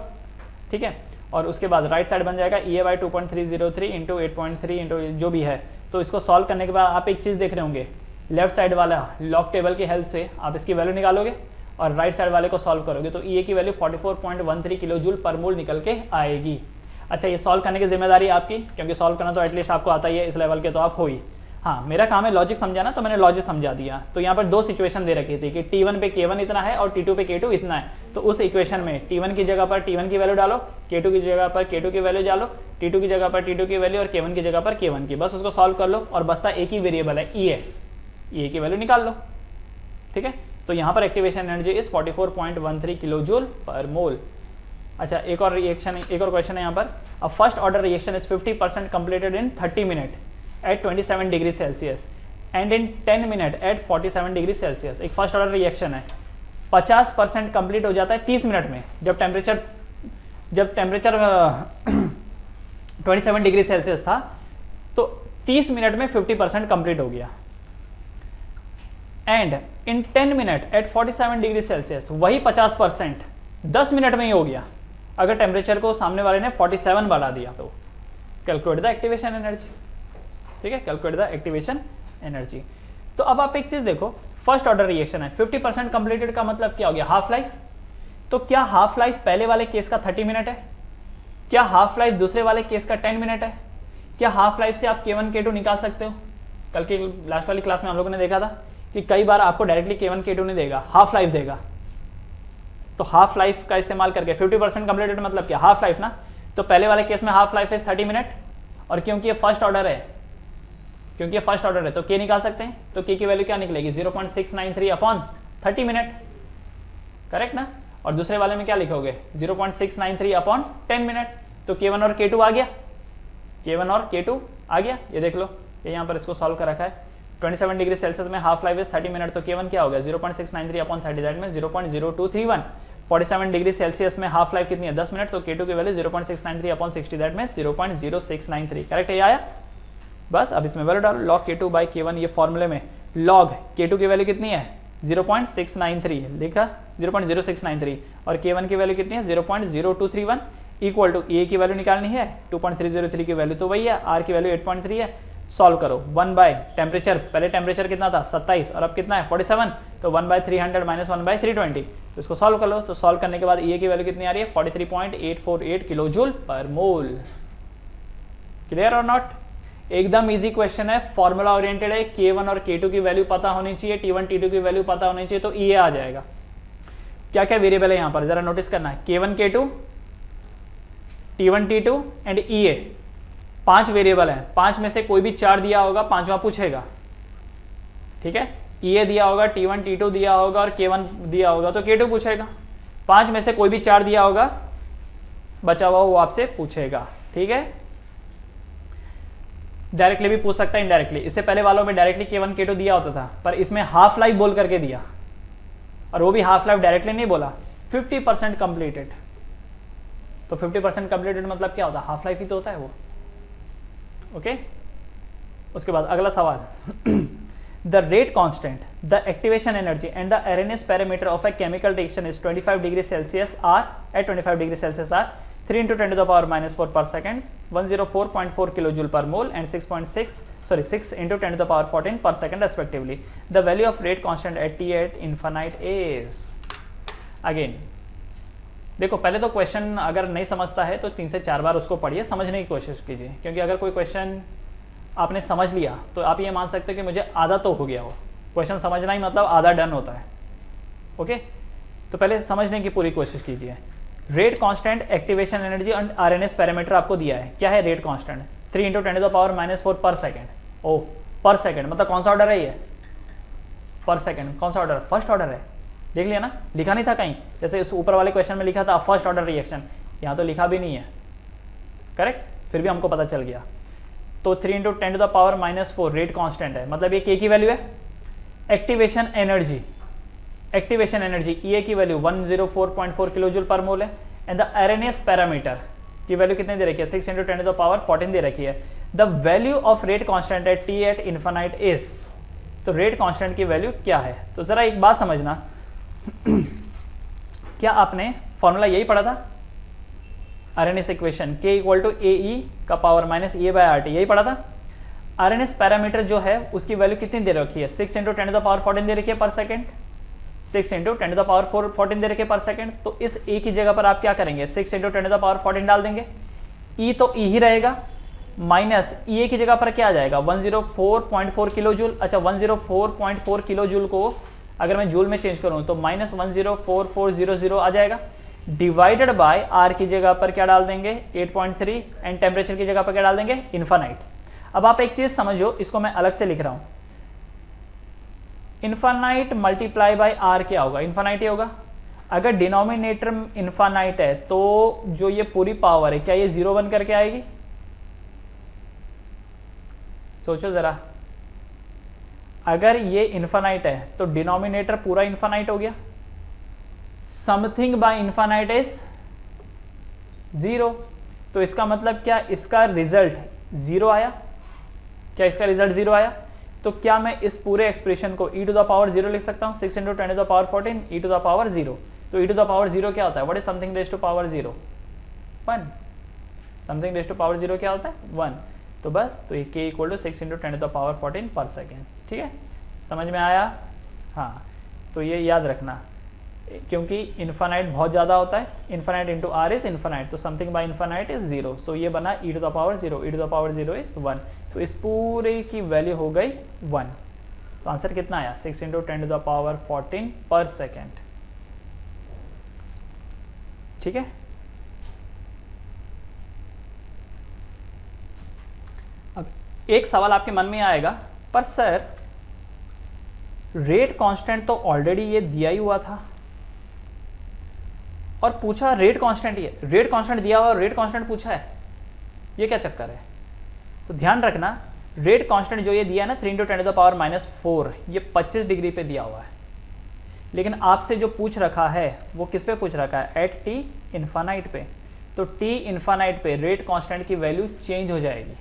ठीक है। और उसके बाद राइट साइड बन जाएगा EA बाई 2.303 इंटू 8.3 इंटू जो भी है। तो इसको सॉल्व करने के बाद आप एक चीज़ देख रहे होंगे, लेफ्ट साइड वाला लॉग टेबल की हेल्प से आप इसकी वैल्यू निकालोगे और राइट साइड वाले को सॉल्व करोगे तो EA की वैल्यू 44.13 किलो जूल पर मोल निकल के आएगी। अच्छा ये सॉल्व करने की जिम्मेदारी आपकी, क्योंकि सॉल्व करना तो एटलीस्ट आपको आता ही है, इस लेवल के तो आप हो ही। हाँ मेरा काम है लॉजिक समझाना, तो मैंने लॉजिक समझा दिया। तो यहाँ पर दो सिचुएशन दे रखी थी कि T1 पे K1 इतना है और T2 पे K2 इतना है। तो उस इक्वेशन में T1 की जगह पर T1 की वैल्यू डालो, K2 की जगह पर K2 की वैल्यू डालो, T2 की जगह पर T2 की वैल्यू और K1 की जगह पर K1 की, बस उसको सॉल्व कर लो और बसता एक ही वेरिएबल है EA की वैल्यू निकाल लो, ठीक है। तो यहाँ पर activation energy is 44.13 kilo joule per mole. अच्छा एक और क्वेश्चन है यहाँ पर। A first order reaction is 50% completed in 30 minute at 27 degree Celsius and in 10 minute at 47 degree Celsius. एक फर्स्ट ऑर्डर रिएक्शन है, 50% कंप्लीट हो जाता है 30 मिनट में। जब टेम्परेचर 27 डिग्री सेल्सियस था तो 30 मिनट में 50% कंप्लीट हो गया। And in 10 minute at 47 degree Celsius वही 50% 10 मिनट में ही हो गया, अगर टेम्परेचर को सामने वाले ने 47 बढ़ा दिया तो। कैलकुलेट द एक्टिवेशन एनर्जी, ठीक है, कैलकुलेट द एक्टिवेशन एनर्जी। तो अब आप एक चीज देखो, फर्स्ट ऑर्डर रिएक्शन है, 50% कंप्लीटेड का मतलब क्या हो गया? Half life. तो क्या हाफ लाइफ पहले वाले केस का 30 मिनट है? क्या हाफ लाइफ दूसरे वाले केस का 10 मिनट है? क्या हाफ लाइफ से आप K1 K2 निकाल सकते हो? कल की लास्ट वाली क्लास में हम लोगों ने देखा था कि कई बार आपको डायरेक्टली K1 K2 नहीं देगा, हाफ लाइफ देगा। तो हाफ लाइफ का इस्तेमाल करके 50% कंप्लीटेड मतलब क्या? हाफ लाइफ ना। तो पहले वाले केस में हाफ लाइफ है 30 मिनट, और क्योंकि ये फर्स्ट ऑर्डर है तो K निकाल सकते हैं। तो K की वैल्यू क्या निकलेगी? 0.693 अपॉन 30 मिनट, करेक्ट ना। और दूसरे वाले में क्या लिखोगे? 0.693 अपॉन 10 मिनट्स। तो K1 और K2 आ गया, ये देख लो, ये यहाँ पर इसको सॉल्व कर रखा है। 27 डिग्री सेल्सियस में हाफ लाइफ इज 30 मिनट, तो K1 क्या हो गया? 0.693 upon 30, that means 0.0231। 47 degree Celsius में हाफ लाइफ कितनी है? 10 मिनट, तो K2 की value 0.693 upon 60, that means 0.0693। Correct है, ये आया। बस अब इसमें वैल्यू डालो, log K2 बाई K1, ये फॉर्मूले में log K2 की वैल्यू कितनी है? 0.693 लिखा, 0.0693, और K1 की वैल्यू कितनी है? 0.0231 इक्वल टू A की वैल्यू निकालनी है, 2.303 की वैल्यू तो वही है, R की वैल्यू 8.3 है। सॉल्व करो, 1 बाय टेम्परेचर, पहले टेम्परेचर कितना था? 27, और अब कितना है? 47, तो 1/300 माइनस 1/320। तो इसको सॉल्व कर लो। तो सॉल्व करने के बाद E की वैल्यू कितनी आ रही है? 43.848 किलो जूल पर मोल। क्लियर और नॉट? एकदम इजी क्वेश्चन है, फॉर्मूला ओरिएंटेड है, K1 और K2 की वैल्यू पता होनी चाहिए, T1 T2 की वैल्यू पता होनी चाहिए, तो ये आ जाएगा। क्या क्या वेरिएबल है यहाँ पर जरा नोटिस करना है, K1 K2, T1 T2 and EA, 5 variable है। 5 में से कोई भी 4 दिया होगा, 5वां पूछेगा, ठीक है। EA दिया होगा, T1 T2 दिया होगा और K1 दिया होगा तो K2 पूछेगा। 5 में से कोई भी 4 दिया होगा, बचा हुआ वो आपसे पूछेगा, ठीक है। डायरेक्टली भी पूछ सकता है, इनडायरेक्टली। इससे पहले वालों में डायरेक्टली K1 K2 दिया होता था, पर इसमें हाफ लाइफ बोल करके दिया, और वो भी हाफ लाइफ डायरेक्टली नहीं बोला, 50% कंप्लीटेड। तो 50% कंप्लीटेड मतलब क्या होता है, हाफ लाइफ ही तो होता है वो, ओके। उसके बाद अगला सवाल, the rate constant, the activation energy and the Arrhenius parameter of a chemical reaction is 25 degree Celsius are at 25 degree Celsius are 3 × 10⁻⁻4 per second, 104.4 kilojoule per mole and 6 × 10⁻14 per second respectively. The value of rate constant at T at infinite is, again देखो, पहले तो question अगर नहीं समझता है तो 3 से 4 बार उसको पढ़िए, समझने की कोशिश कीजिए, क्योंकि अगर कोई क्वेश्चन आपने समझ लिया तो आप ये मान सकते हो कि मुझे आधा तो हो गया हो। क्वेश्चन समझना ही मतलब आधा डन होता है, ओके। तो पहले समझने की पूरी कोशिश कीजिए। रेट कांस्टेंट, एक्टिवेशन एनर्जी और आरएनएस पैरामीटर आपको दिया है। क्या है रेट कांस्टेंट, 3 × 10⁻⁻4 पर सेकेंड। ओ, पर सेकेंड मतलब कौन सा ऑर्डर है ये, पर सेकेंड कौन सा ऑर्डर, फर्स्ट ऑर्डर है। देख लिया ना, लिखा नहीं था कहीं, जैसे इस ऊपर वाले क्वेश्चन में लिखा था फर्स्ट ऑर्डर रिएक्शन, यहाँ तो लिखा भी नहीं है, करेक्ट, फिर भी हमको पता चल गया। तो 3 × 10⁻⁻4 रेट कांस्टेंट है, मतलब ये के की वैल्यू है। Activation energy, activation energy EA की वैल्यू 104.4 किलोजूल पर मोल है, एंड द आरएनएस पैरामीटर की वैल्यू कितने दे रखी है, 6 × 10⁻14 दे रखी है। The value of rate constant at T at infinite is, तो रेट कांस्टेंट की वैल्यू क्या है। तो जरा एक बात समझना, क्या आपने फॉर्मूला यही पढ़ा था, आरएनएस इक्वेशन K = AE का पावर -EA/RT, यही पढ़ा था। आरएनएस पैरामीटर जो है उसकी वैल्यू कितनी दे रखी है, 6 × 10⁻14 दे रखी है पर सेकेंड, 6 × 10⁻14 दे रखे पर सेकेंड। तो इस ए की जगह पर आप क्या करेंगे, 6 × 10⁻14 डाल देंगे, ई तो ई ही रहेगा, माइनस ई की जगह पर क्या आ जाएगा 104.4 किलो जूल। अच्छा 104.4 किलो जूल को अगर मैं जूल में चेंज करूं तो -104400 आ जाएगा, डिवाइडेड बाय आर की जगह पर क्या डाल देंगे 8.3 एंड टेम्परेचर की जगह पर क्या डाल देंगे इन्फानाइट। अब आप एक चीज समझो, इसको मैं अलग से लिख रहा हूं, इन्फानाइट मल्टीप्लाई बाय आर क्या होगा, इन्फानाइट ही होगा। अगर डिनोमिनेटर इन्फानाइट है तो जो ये पूरी पावर है क्या ये 0 बन करके आएगी, सोचो जरा। अगर ये इन्फानाइट है तो डिनोमिनेटर पूरा इन्फानाइट हो गया, समथिंग बाय इन्फानाइट इज 0, तो इसका मतलब क्या, इसका रिजल्ट 0 आया। क्या इसका रिजल्ट 0 आया? तो क्या मैं इस पूरे एक्सप्रेशन को e⁻0 लिख सकता हूं, 6 × 10⁻14 e⁻0। तो e⁻0 क्या होता है, what is something raised to power 0, 1। Something raised to power 0 क्या होता है 1। तो बस, तो ये k = 6 × 10⁻14 पर सेकेंड। ठीक है, समझ में आया? हाँ, तो ये याद रखना, क्योंकि इन्फानाइट बहुत ज़्यादा होता है, infinite into R is infinite, तो something by infinite is 0, so ये बना e⁻0, e⁻0 इज 1, तो इस पूरे की वैल्यू हो गई 1। तो आंसर कितना आया 6 × 10⁻14 पर सेकेंड। ठीक है, अब एक सवाल आपके मन में आएगा, पर सर रेट कांस्टेंट तो ऑलरेडी ये दिया ही हुआ था और पूछा रेट कांस्टेंट, ये रेट कांस्टेंट दिया हुआ और रेट कांस्टेंट पूछा है, ये क्या चक्कर है? तो ध्यान रखना, रेट कांस्टेंट जो ये दिया है ना 3 × 10⁻⁻4, ये 25 डिग्री पे दिया हुआ है, लेकिन आपसे जो पूछ रखा है वो किस पे पूछ रखा है, एट टी इन्फानाइट पे। तो टी इन्फानाइट पे रेट कांस्टेंट की वैल्यू चेंज हो जाएगी,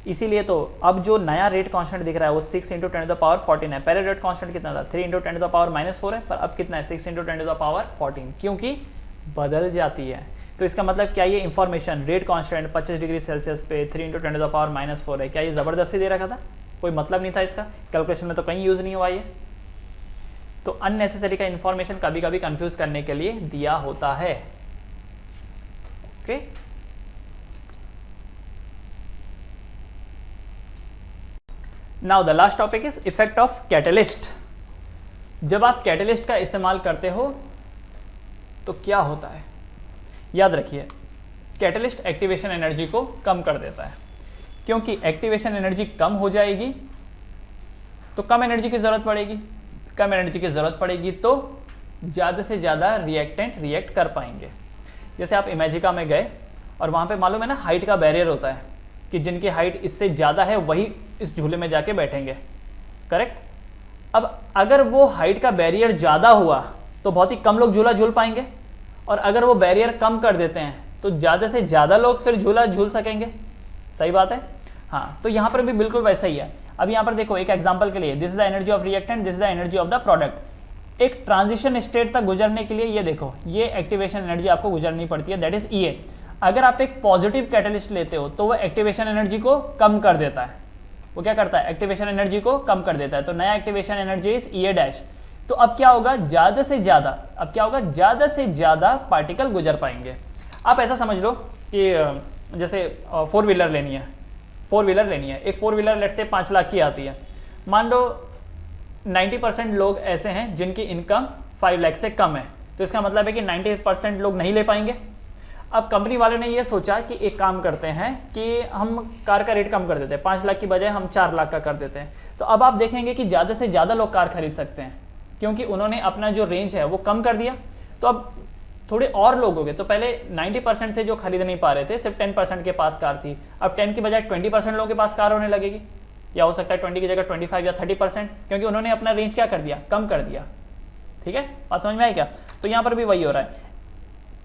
इसीलिए तो अब जो नया रेट कांस्टेंट दिख रहा है वो 6 × 10⁻14 है। पहले रेट कांस्टेंट कितना था 3 × 10⁻⁻4 है, पर अब कितना है 6 × 10⁻14, क्योंकि बदल जाती है। तो इसका मतलब क्या ये information rate constant 25 degree Celsius पे 3 × 10⁻⁻4 है, क्या ये ज़बरदस्ती दे रखा था? कोई मतलब नहीं था इसका, कैलकुलेशन में तो कहीं यूज़ नहीं हुआ ये। तो अननेसेसरी का इंफॉर्मेशन कभी कभी कंफ्यूज करने के लिए दिया होता है। Okay, now the last topic is effect of catalyst. जब आप कैटलिस्ट का इस्तेमाल करते हो तो क्या होता है, याद रखिए कैटलिस्ट एक्टिवेशन एनर्जी को कम कर देता है, क्योंकि एक्टिवेशन एनर्जी कम हो जाएगी तो कम एनर्जी की जरूरत पड़ेगी, कम एनर्जी की जरूरत पड़ेगी तो ज़्यादा से ज़्यादा रिएक्टेंट रिएक्ट कर पाएंगे। जैसे आप इमेजिका में गए और वहाँ पे मालूम है ना हाइट का बैरियर होता है कि जिनकी हाइट इससे ज़्यादा है वही इस झूले में जाके बैठेंगे, करेक्ट। अब अगर वो हाइट का बैरियर ज़्यादा हुआ तो बहुत ही कम लोग झूला झूल पाएंगे, और अगर वो बैरियर कम कर देते हैं तो ज़्यादा से ज़्यादा लोग फिर झूला झूल सकेंगे। सही बात है, हाँ। तो यहाँ पर भी बिल्कुल वैसा ही है। अब यहाँ पर देखो एक एग्जाम्पल के लिए, this is the energy of reactant, this is the energy of the product. एक ट्रांजिशन स्टेट तक गुजरने के लिए ये देखो ये एक्टिवेशन एनर्जी आपको गुजरनी पड़ती है, दैट इज ई ए। अगर आप एक पॉजिटिव कैटलिस्ट लेते हो तो वो एक्टिवेशन एनर्जी को कम कर देता है। वो क्या करता है, एक्टिवेशन एनर्जी को कम कर देता है। तो नया activation energy is E A dash. तो अब क्या होगा, ज़्यादा से ज़्यादा, अब क्या होगा, ज़्यादा से ज़्यादा पार्टिकल गुजर पाएंगे। आप ऐसा समझ लो कि जैसे फोर व्हीलर लेनी है, एक फोर व्हीलर लेट से 5 लाख की आती है। मान लो 90% लोग ऐसे हैं जिनकी इनकम 5 लाख से कम है, तो इसका मतलब है कि 90% लोग नहीं ले पाएंगे। अब कंपनी वालों ने ये सोचा कि एक काम करते हैं कि हम कार का रेट कम कर देते हैं, 5 लाख की बजाय हम 4 लाख का कर देते हैं। तो अब आप देखेंगे कि ज़्यादा से ज़्यादा लोग कार खरीद सकते हैं, क्योंकि उन्होंने अपना जो रेंज है वो कम कर दिया। तो अब थोड़े और लोग हो गए। तो पहले 90% थे जो खरीद नहीं पा रहे थे, सिर्फ 10% के पास कार थी। अब 10 की बजाय 20% लोगों के पास कार होने लगेगी, या हो सकता है 20 की जगह 25 या 30%, क्योंकि उन्होंने अपना रेंज क्या कर दिया, कम कर दिया। ठीक है, बात समझ में आई क्या। तो यहाँ पर भी वही हो रहा है,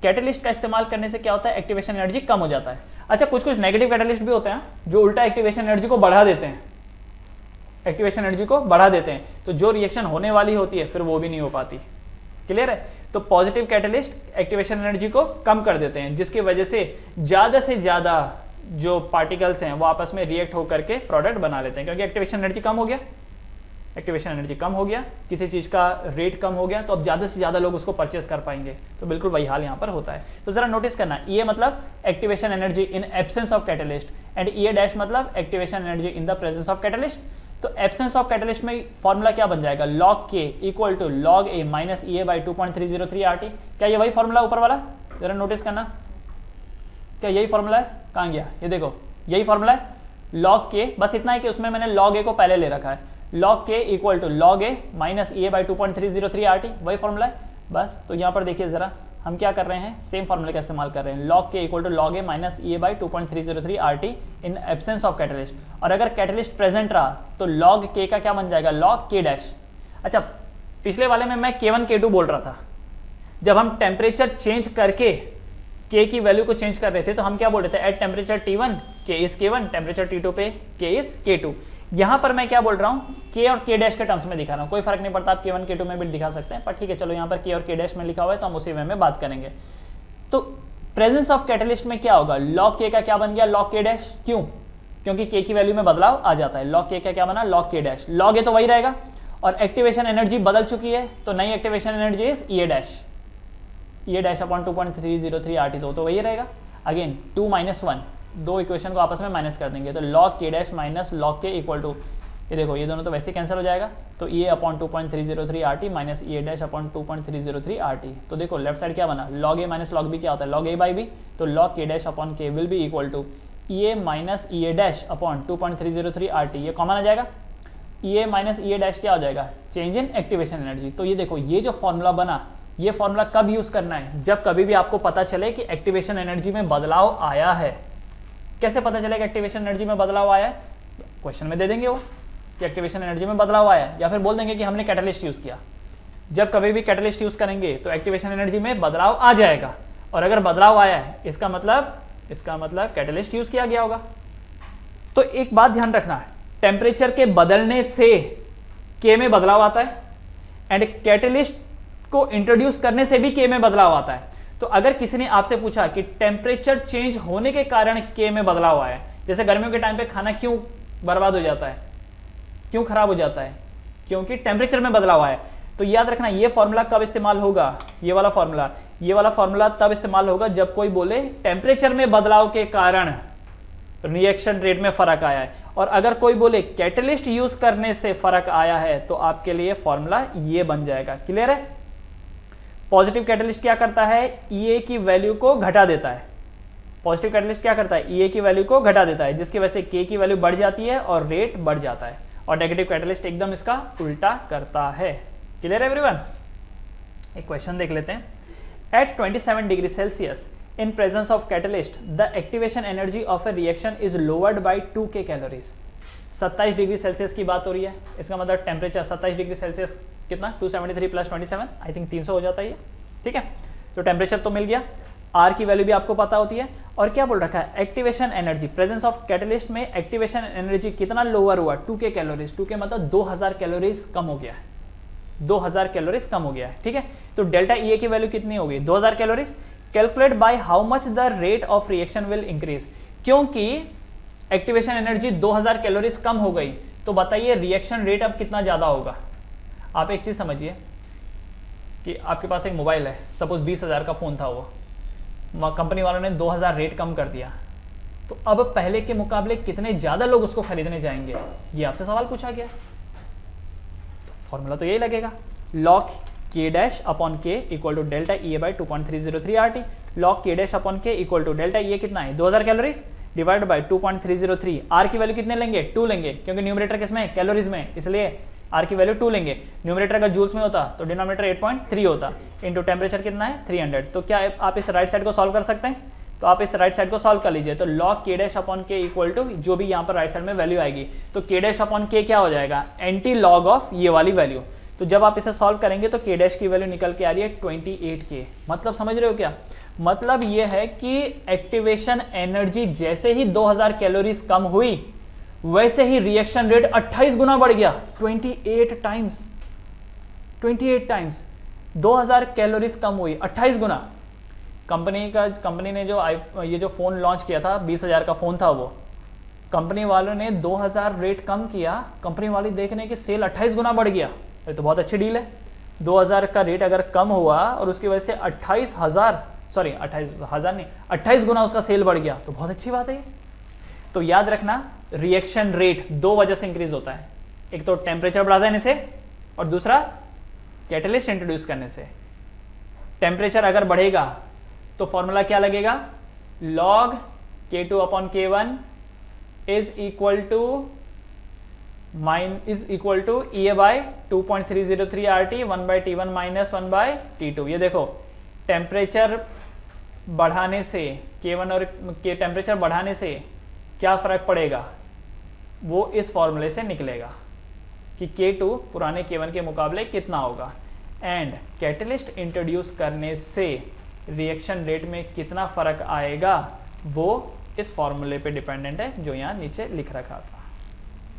कैटलिस्ट का इस्तेमाल करने से क्या होता है, एक्टिवेशन एनर्जी कम हो जाता है। अच्छा, कुछ नेगेटिव कैटलिस्ट भी होते हैं जो उल्टा एक्टिवेशन एनर्जी को बढ़ा देते हैं, एक्टिवेशन एनर्जी को बढ़ा देते हैं। तो जो रिएक्शन होने वाली होती है फिर वो भी नहीं हो पाती। क्लियर है। तो पॉजिटिव कैटलिस्ट एक्टिवेशन एनर्जी को कम कर देते हैं, जिसकी वजह से ज़्यादा जो पार्टिकल्स हैं वो आपस में रिएक्ट होकर के प्रोडक्ट बना लेते हैं, क्योंकि एक्टिवेशन एनर्जी कम हो गया, एक्टिवेशन एनर्जी कम हो गया, किसी चीज़ का रेट कम हो गया, तो अब ज़्यादा से ज़्यादा लोग उसको परचेस कर पाएंगे। तो बिल्कुल वही हाल यहाँ पर होता है। तो ज़रा नोटिस करना, ये मतलब activation energy in absence of catalyst, and E dash मतलब activation energy in the presence of catalyst. तो एब्सेंस ऑफ कैटलिस्ट में फॉर्मूला क्या बन जाएगा, log k equal to log a minus E A by 2.303 RT। क्या ये वही formula ऊपर वाला, जरा नोटिस करना, क्या यही फॉर्मूला है, कहाँ गया, ये देखो यही फॉर्मूला है log k। बस इतना है कि उसमें मैंने log a को पहले ले रखा है, log k equal to log a minus E A by 2.303 RT, वही फॉर्मूला है बस। तो यहाँ पर देखिए जरा हम क्या कर रहे हैं, सेम फॉर्मूले का इस्तेमाल कर रहे हैं, log k equal to log a minus E A by 2.303 RT in absence of catalyst. और अगर कैटलिस्ट प्रेजेंट रहा तो log k का क्या बन जाएगा, log k डैश। अच्छा, पिछले वाले में मैं k1 k2 बोल रहा था, जब हम टेम्परेचर चेंज करके k की वैल्यू को चेंज कर रहे थे तो हम क्या बोल रहे थे, at temperature T1 k is k1, temperature T2 पे k इज k2। यहाँ पर मैं क्या बोल रहा हूँ, k और k डैश के टर्म्स में दिखा रहा हूँ, कोई फर्क नहीं पड़ता, आप k1 k2 में भी दिखा सकते हैं, पर ठीक है चलो यहाँ पर k और k डैश में लिखा हुआ है तो हम उसी वे में बात करेंगे। तो प्रेजेंस ऑफ कैटलिस्ट में क्या होगा, log k का क्या बन गया, log k डैश। क्यों, क्योंकि k की वैल्यू में बदलाव आ जाता है। log k का क्या बना, log k dash. log a तो वही रहेगा, और एक्टिवेशन एनर्जी बदल चुकी है तो नई activation energy is E A dash, E A dash upon 2.303 RT, तो वही रहेगा। अगेन 2 - 1, दो इक्वेशन को आपस में माइनस कर देंगे, तो log k dash minus log k equal to, ये देखो ये दोनों तो वैसे कैंसिल हो जाएगा, तो ई ए upon 2.303 RT minus E A dash upon 2.303 RT। तो देखो लेफ्ट साइड क्या बना, log a minus log b क्या होता है, log a बाई b। तो log k dash upon k will be equal to E A minus E A dash upon 2.303 RT, ये common आ जाएगा। E A minus E A dash क्या हो जाएगा, चेंज इन एक्टिवेशन एनर्जी। तो ये देखो ये जो फॉर्मूला बना, ये फॉर्मूला कब यूज करना है, जब कभी भी आपको पता चले कि एक्टिवेशन एनर्जी में बदलाव आया है। कैसे पता चलेगा एक्टिवेशन एनर्जी में बदलाव आया है, क्वेश्चन में दे देंगे वो कि एक्टिवेशन एनर्जी में बदलाव आया है, या फिर बोल देंगे कि हमने कैटलिस्ट यूज किया। जब कभी भी कैटलिस्ट यूज करेंगे तो एक्टिवेशन एनर्जी में बदलाव आ जाएगा, और अगर बदलाव आया है इसका मतलब कैटलिस्ट यूज किया गया होगा। तो एक बात ध्यान रखना है, टेम्परेचर के बदलने से k में बदलाव आता है, एंड कैटलिस्ट को इंट्रोड्यूस करने से भी k में बदलाव आता है। तो अगर किसी ने आपसे पूछा कि टेम्परेचर चेंज होने के कारण k में बदलाव आया है, जैसे गर्मियों के टाइम पे खाना क्यों बर्बाद हो जाता है, क्यों खराब हो जाता है, क्योंकि टेम्परेचर में बदलाव आया है। तो याद रखना ये फॉर्मूला कब इस्तेमाल होगा, ये वाला फॉर्मूला तब इस्तेमाल होगा जब कोई बोले टेम्परेचर में बदलाव के कारण रिएक्शन रेट में फर्क आया है। और अगर कोई बोले कैटलिस्ट यूज करने से फर्क आया है तो आपके लिए फॉर्मूला ये बन जाएगा। क्लियर है? पॉजिटिव कैटलिस्ट क्या करता है, ईए की वैल्यू को घटा देता है। पॉजिटिव कैटलिस्ट क्या करता है, ईए की वैल्यू को घटा देता है, जिसकी वजह से के की वैल्यू बढ़ जाती है और रेट बढ़ जाता है। और नेगेटिव कैटलिस्ट एकदम इसका उल्टा करता है। क्लियर है एवरीवन? एक क्वेश्चन देख लेते हैं। At 27 degree Celsius in presence of catalyst the activation energy of a reaction is lowered by 2k calories। 27 degree Celsius की बात हो रही है, इसका मतलब टेम्परेचर 27 डिग्री सेल्सियस कितना, 273 प्लस 27 आई थिंक 300 हो जाता है ये। ठीक है, तो टेम्परेचर तो मिल गया, आर की वैल्यू भी आपको पता होती है। और क्या बोल रखा है, activation energy presence of catalyst में एक्टिवेशन एनर्जी कितना लोअर हुआ, 2k कैलोरीज। 2k मतलब 2000 कैलोरीज कम हो गया है, 2000 कैलोरीज कम हो गया है। ठीक है, तो डेल्टा ई की वैल्यू कितनी होगी, 2000 calories. Calculate by how much the rate of reaction will increase. क्योंकि एक्टिवेशन एनर्जी 2000 कैलोरीज कम हो गई, तो बताइए रिएक्शन रेट अब कितना ज्यादा होगा। आप एक चीज समझिए कि आपके पास एक मोबाइल है, सपोज 20,000 का फोन था, वो कंपनी वालों ने 2000 रेट कम कर दिया, तो अब पहले के मुकाबले कितने ज्यादा लोग उसको खरीदने जाएंगे, ये आपसे सवाल पूछा गया। तो फॉर्मूला तो यही लगेगा, log K dash upon K equal to delta E by 2.303 R T. Log K dash upon K equal to delta E कितना है, 2000 कैलोरीज डिवाइड बाई 2.303। आर की वैल्यू कितने लेंगे, 2 लेंगे, क्योंकि न्यूमरेटर किसमें, कैलोरीज में, इसलिए आर की वैल्यू 2 लेंगे। न्यूमरेटर का जूल्स में होता तो डिनोमिनेटर 8.3 होता, इनटू टेम्परेचर कितना है 300। तो क्या आप इस राइट साइड को सॉल्व कर सकते हैं, तो आप इस राइट साइड को सॉल्व कर लीजिए। तो log K dash upon K equal to जो भी यहाँ पर राइट साइड में वैल्यू आएगी, तो के डैश अपॉन के क्या हो जाएगा, एंटी लॉग ऑफ ये वाली वैल्यू। तो जब आप इसे सॉल्व करेंगे तो के डैश की वैल्यू निकल के आ रही है 28K। मतलब समझ रहे हो क्या, मतलब ये है कि एक्टिवेशन एनर्जी जैसे ही 2000 कैलोरीज कम हुई वैसे ही रिएक्शन रेट 28 गुना बढ़ गया, 28 टाइम्स। 2000 कैलोरीज कम हुई, 28 गुना। कंपनी ने जो ये जो फोन लॉन्च किया था, 20,000 का फोन था, वो कंपनी वालों ने 2000 रेट कम किया, कंपनी वाले देखने की सेल 28 गुना बढ़ गया। ये तो बहुत अच्छी डील है। 2000 का रेट अगर कम हुआ और उसकी वजह से 28 गुना उसका सेल बढ़ गया, तो बहुत अच्छी बात है। तो याद रखना, रिएक्शन रेट 2 वजह से इंक्रीज होता है, एक तो टेम्परेचर बढ़ा देने से और दूसरा कैटलिस्ट इंट्रोड्यूस करने से। टेम्परेचर अगर बढ़ेगा तो फॉर्मूला क्या लगेगा, log K2 upon K1 is equal to E by 2.303 RT 1/T1 minus 1/T2। ये देखो, टेम्परेचर बढ़ाने से K1 और टेम्परेचर बढ़ाने से क्या फर्क पड़ेगा, वो इस फॉर्मूले से निकलेगा कि K2 पुराने K1 के मुकाबले कितना होगा, एंड कैटलिस्ट इंट्रोड्यूस करने से रिएक्शन रेट में कितना फर्क आएगा, वो इस फॉर्मूले पे डिपेंडेंट है जो यहाँ नीचे लिख रखा था।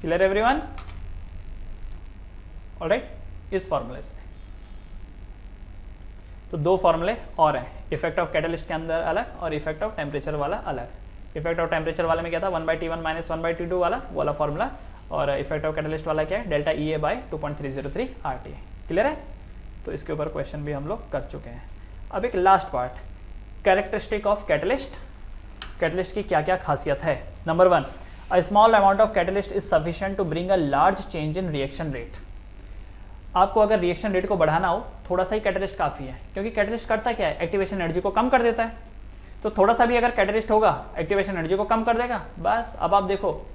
Clear everyone? ऑलराइट, इस फॉर्मूले से। तो 2 फॉर्मूले और हैं, इफेक्ट ऑफ कैटलिस्ट के अंदर अलग और इफेक्ट ऑफ टेम्परेचर वाला अलग। इफेक्ट ऑफ टेम्परेचर वाले में क्या था, 1/T1 माइनस 1/T2 वाला फॉर्मूला, और इफेक्ट ऑफ कैटलिस्ट वाला क्या है, delta E by 2.303 RT। Clear है? तो इसके ऊपर क्वेश्चन भी हम लोग कर चुके हैं। अब एक last part, characteristic of catalyst. Catalyst की क्या क्या खासियत है। Number 1, a small amount of catalyst is sufficient to bring a large change in reaction rate। आपको अगर रिएक्शन रेट को बढ़ाना हो, थोड़ा सा ही कैटलिस्ट काफी है, क्योंकि कैटलिस्ट करता क्या है, एक्टिवेशन एनर्जी को कम कर देता है। तो थोड़ा सा भी अगर कैटलिस्ट होगा, एक्टिवेशन एनर्जी को कम कर देगा, बस। अब आप देखो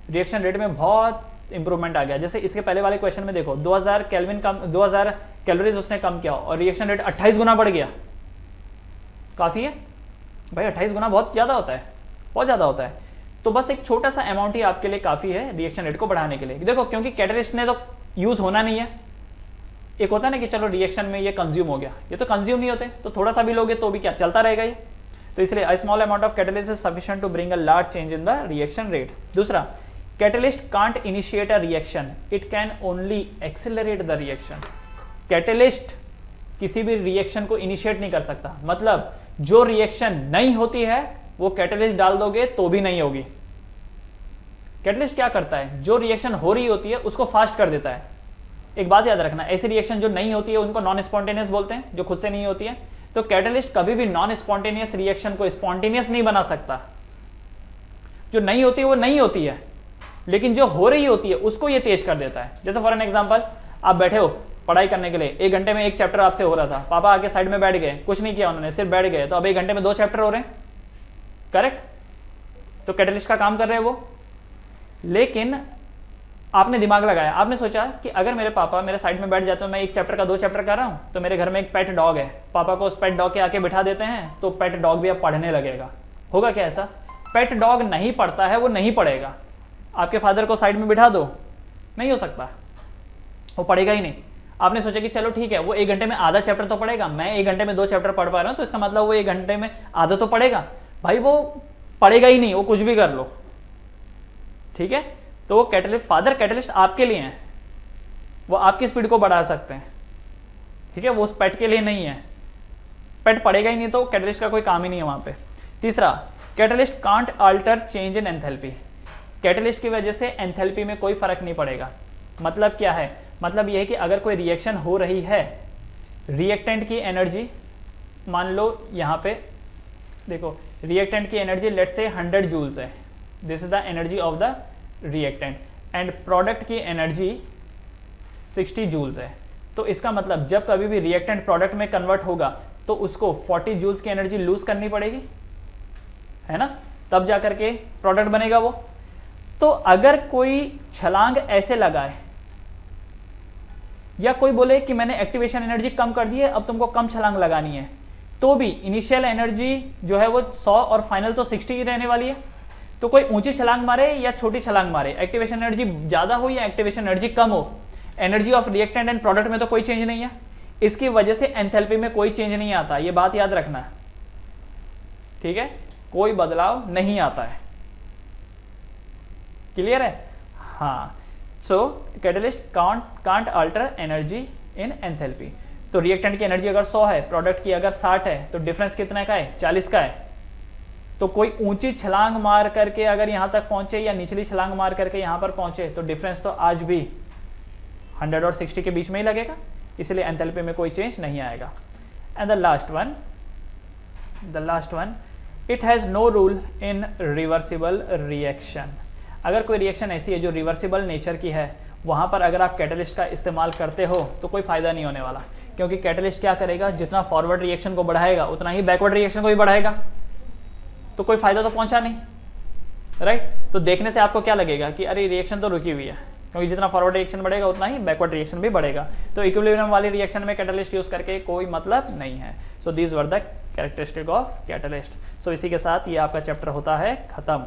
रिएक्शन रेट में बहुत इंप्रूवमेंट आ गया। जैसे इसके पहले वाले क्वेश्चन में देखो, 2000 कैलोरीज उसने कम किया और रिएक्शन रेट 28 गुना बढ़ गया। काफी है भाई, 28 गुना बहुत ज्यादा होता है, बहुत ज्यादा होता है। तो बस एक छोटा सा अमाउंट ही आपके लिए काफी है रिएक्शन रेट को बढ़ाने के लिए। देखो, क्योंकि कैटलिस्ट ने तो यूज होना नहीं है। एक होता है ना कि चलो रिएक्शन में ये कंज्यूम हो गया, ये तो कंज्यूम नहीं होते, तो थोड़ा सा भी लोगे तो भी क्या चलता रहेगा ये। तो इसलिए a small amount of catalyst is sufficient to bring a large change in the reaction rate. दूसरा, catalyst can't initiate a reaction, it can only accelerate the reaction. Catalyst किसी भी रिएक्शन को इनिशिएट नहीं कर सकता, मतलब जो रिएक्शन नहीं होती है वो कैटलिस्ट डाल दोगे तो भी नहीं होगी। कैटलिस्ट क्या करता है, जो रिएक्शन हो रही होती है उसको फास्ट कर देता है। एक बात याद रखना, ऐसी रिएक्शन जो नहीं होती है उनको नॉन स्पॉन्टेनियस बोलते हैं, जो खुद से नहीं होती है। तो कैटलिस्ट कभी भी नॉन स्पॉन्टेनियस रिएक्शन को स्पॉन्टेनियस नहीं बना सकता। जो नहीं होती है वो नहीं होती है, लेकिन जो हो रही होती है उसको ये तेज कर देता है। जैसे फॉर एन एग्जाम्पल, आप बैठे हो पढ़ाई करने के लिए, 1 घंटे में 1 चैप्टर आपसे हो रहा था, पापा आके साइड में बैठ गए, कुछ नहीं किया उन्होंने, सिर्फ बैठ गए, तो अब 1 घंटे में 2 चैप्टर हो रहे हैं, करेक्ट? तो कैटलिस्ट का काम कर रहे हैं वो। लेकिन आपने दिमाग लगाया, आपने सोचा कि अगर मेरे पापा मेरे साइड में बैठ जाते हैं, मैं 1 चैप्टर का 2 चैप्टर कर रहा हूं, तो मेरे घर में एक पेट डॉग है, पापा को उस पेट डॉग के आके बिठा देते हैं, तो पेट डॉग भी अब पढ़ने लगेगा। होगा क्या ऐसा? पेट डॉग नहीं पढ़ता है, वो नहीं पढ़ेगा। आपके फादर को साइड में बिठा दो, नहीं हो सकता, वो पढ़ेगा ही नहीं। आपने सोचा कि चलो ठीक है, वो 1 घंटे में आधा चैप्टर तो पढ़ेगा, मैं 1 घंटे में 2 चैप्टर पढ़ पा रहा हूं, तो इसका मतलब वो 1 घंटे में आधा तो पढ़ेगा। भाई वो पढ़ेगा ही नहीं, वो कुछ भी कर लो, ठीक है? तो वो कैटलिस्ट, फादर कैटलिस्ट आपके लिए हैं, वो आपकी स्पीड को बढ़ा सकते हैं, ठीक है? वो उस पेट के लिए नहीं है, पेट पढ़ेगा ही नहीं तो कैटलिस्ट का कोई काम ही नहीं है वहां पे। तीसरा, catalyst can't alter change in enthalpy. Catalyst की वजह से एंथैल्पी में कोई फर्क नहीं पड़ेगा। मतलब क्या है? मतलब यह है कि अगर कोई रिएक्शन हो रही है, रिएक्टेंट की एनर्जी मान लो यहाँ पे देखो, रिएक्टेंट की एनर्जी लेट्स से 100 जूल्स है, this is the energy of the reactant, and product की एनर्जी 60 जूल्स है। तो इसका मतलब जब कभी भी रिएक्टेंट प्रोडक्ट में कन्वर्ट होगा तो उसको 40 जूल्स की एनर्जी लूज करनी पड़ेगी, है ना? तब जाकर के प्रोडक्ट बनेगा वो। तो अगर कोई छलांग ऐसे लगाए या कोई बोले कि मैंने एक्टिवेशन एनर्जी कम कर दी है, अब तुमको कम छलांग लगानी है, तो भी इनिशियल एनर्जी जो है वो 100 और फाइनल तो 60 ही रहने वाली है। तो कोई ऊंची छलांग मारे या छोटी छलांग मारे, एक्टिवेशन एनर्जी ज्यादा हो या एक्टिवेशन एनर्जी कम हो, energy of reactant and product में तो कोई चेंज नहीं है। इसकी वजह से एंथैल्पी में कोई चेंज नहीं आता, ये बात याद रखना, ठीक है? कोई बदलाव नहीं आता है। क्लियर है? हाँ। So catalyst can't alter energy in enthalpy. तो रिएक्टेंट की एनर्जी अगर 100 है, प्रोडक्ट की अगर 60 है, तो डिफरेंस कितना का है? 40 का है। तो कोई ऊंची छलांग मार करके अगर यहां तक पहुंचे या निचली छलांग मार करके यहां पर पहुंचे, तो डिफरेंस तो आज भी 100 और 60 के बीच में ही लगेगा, इसलिए एंथैल्पी में कोई चेंज नहीं आएगा। And the last one, it has no rule in reversible reaction. अगर कोई रिएक्शन ऐसी है जो रिवर्सिबल नेचर की है, वहां पर अगर आप कैटलिस्ट का इस्तेमाल करते हो तो कोई फायदा नहीं होने वाला, क्योंकि कैटलिस्ट क्या करेगा? जितना फॉरवर्ड रिएक्शन को बढ़ाएगा उतना ही बैकवर्ड रिएक्शन को भी बढ़ाएगा, तो कोई फायदा तो पहुंचा नहीं, राइट? तो देखने से आपको क्या लगेगा कि अरे रिएक्शन तो रुकी हुई है, क्योंकि जितना फॉरवर्ड रिएक्शन बढ़ेगा उतना ही बैकवर्ड रिएक्शन भी बढ़ेगा। तो इक्विलिब्रियम वाली रिएक्शन में कैटलिस्ट यूज करके कोई मतलब नहीं है। So these were the characteristic of catalyst. So इसी के साथ ये आपका चैप्टर होता है खत्म।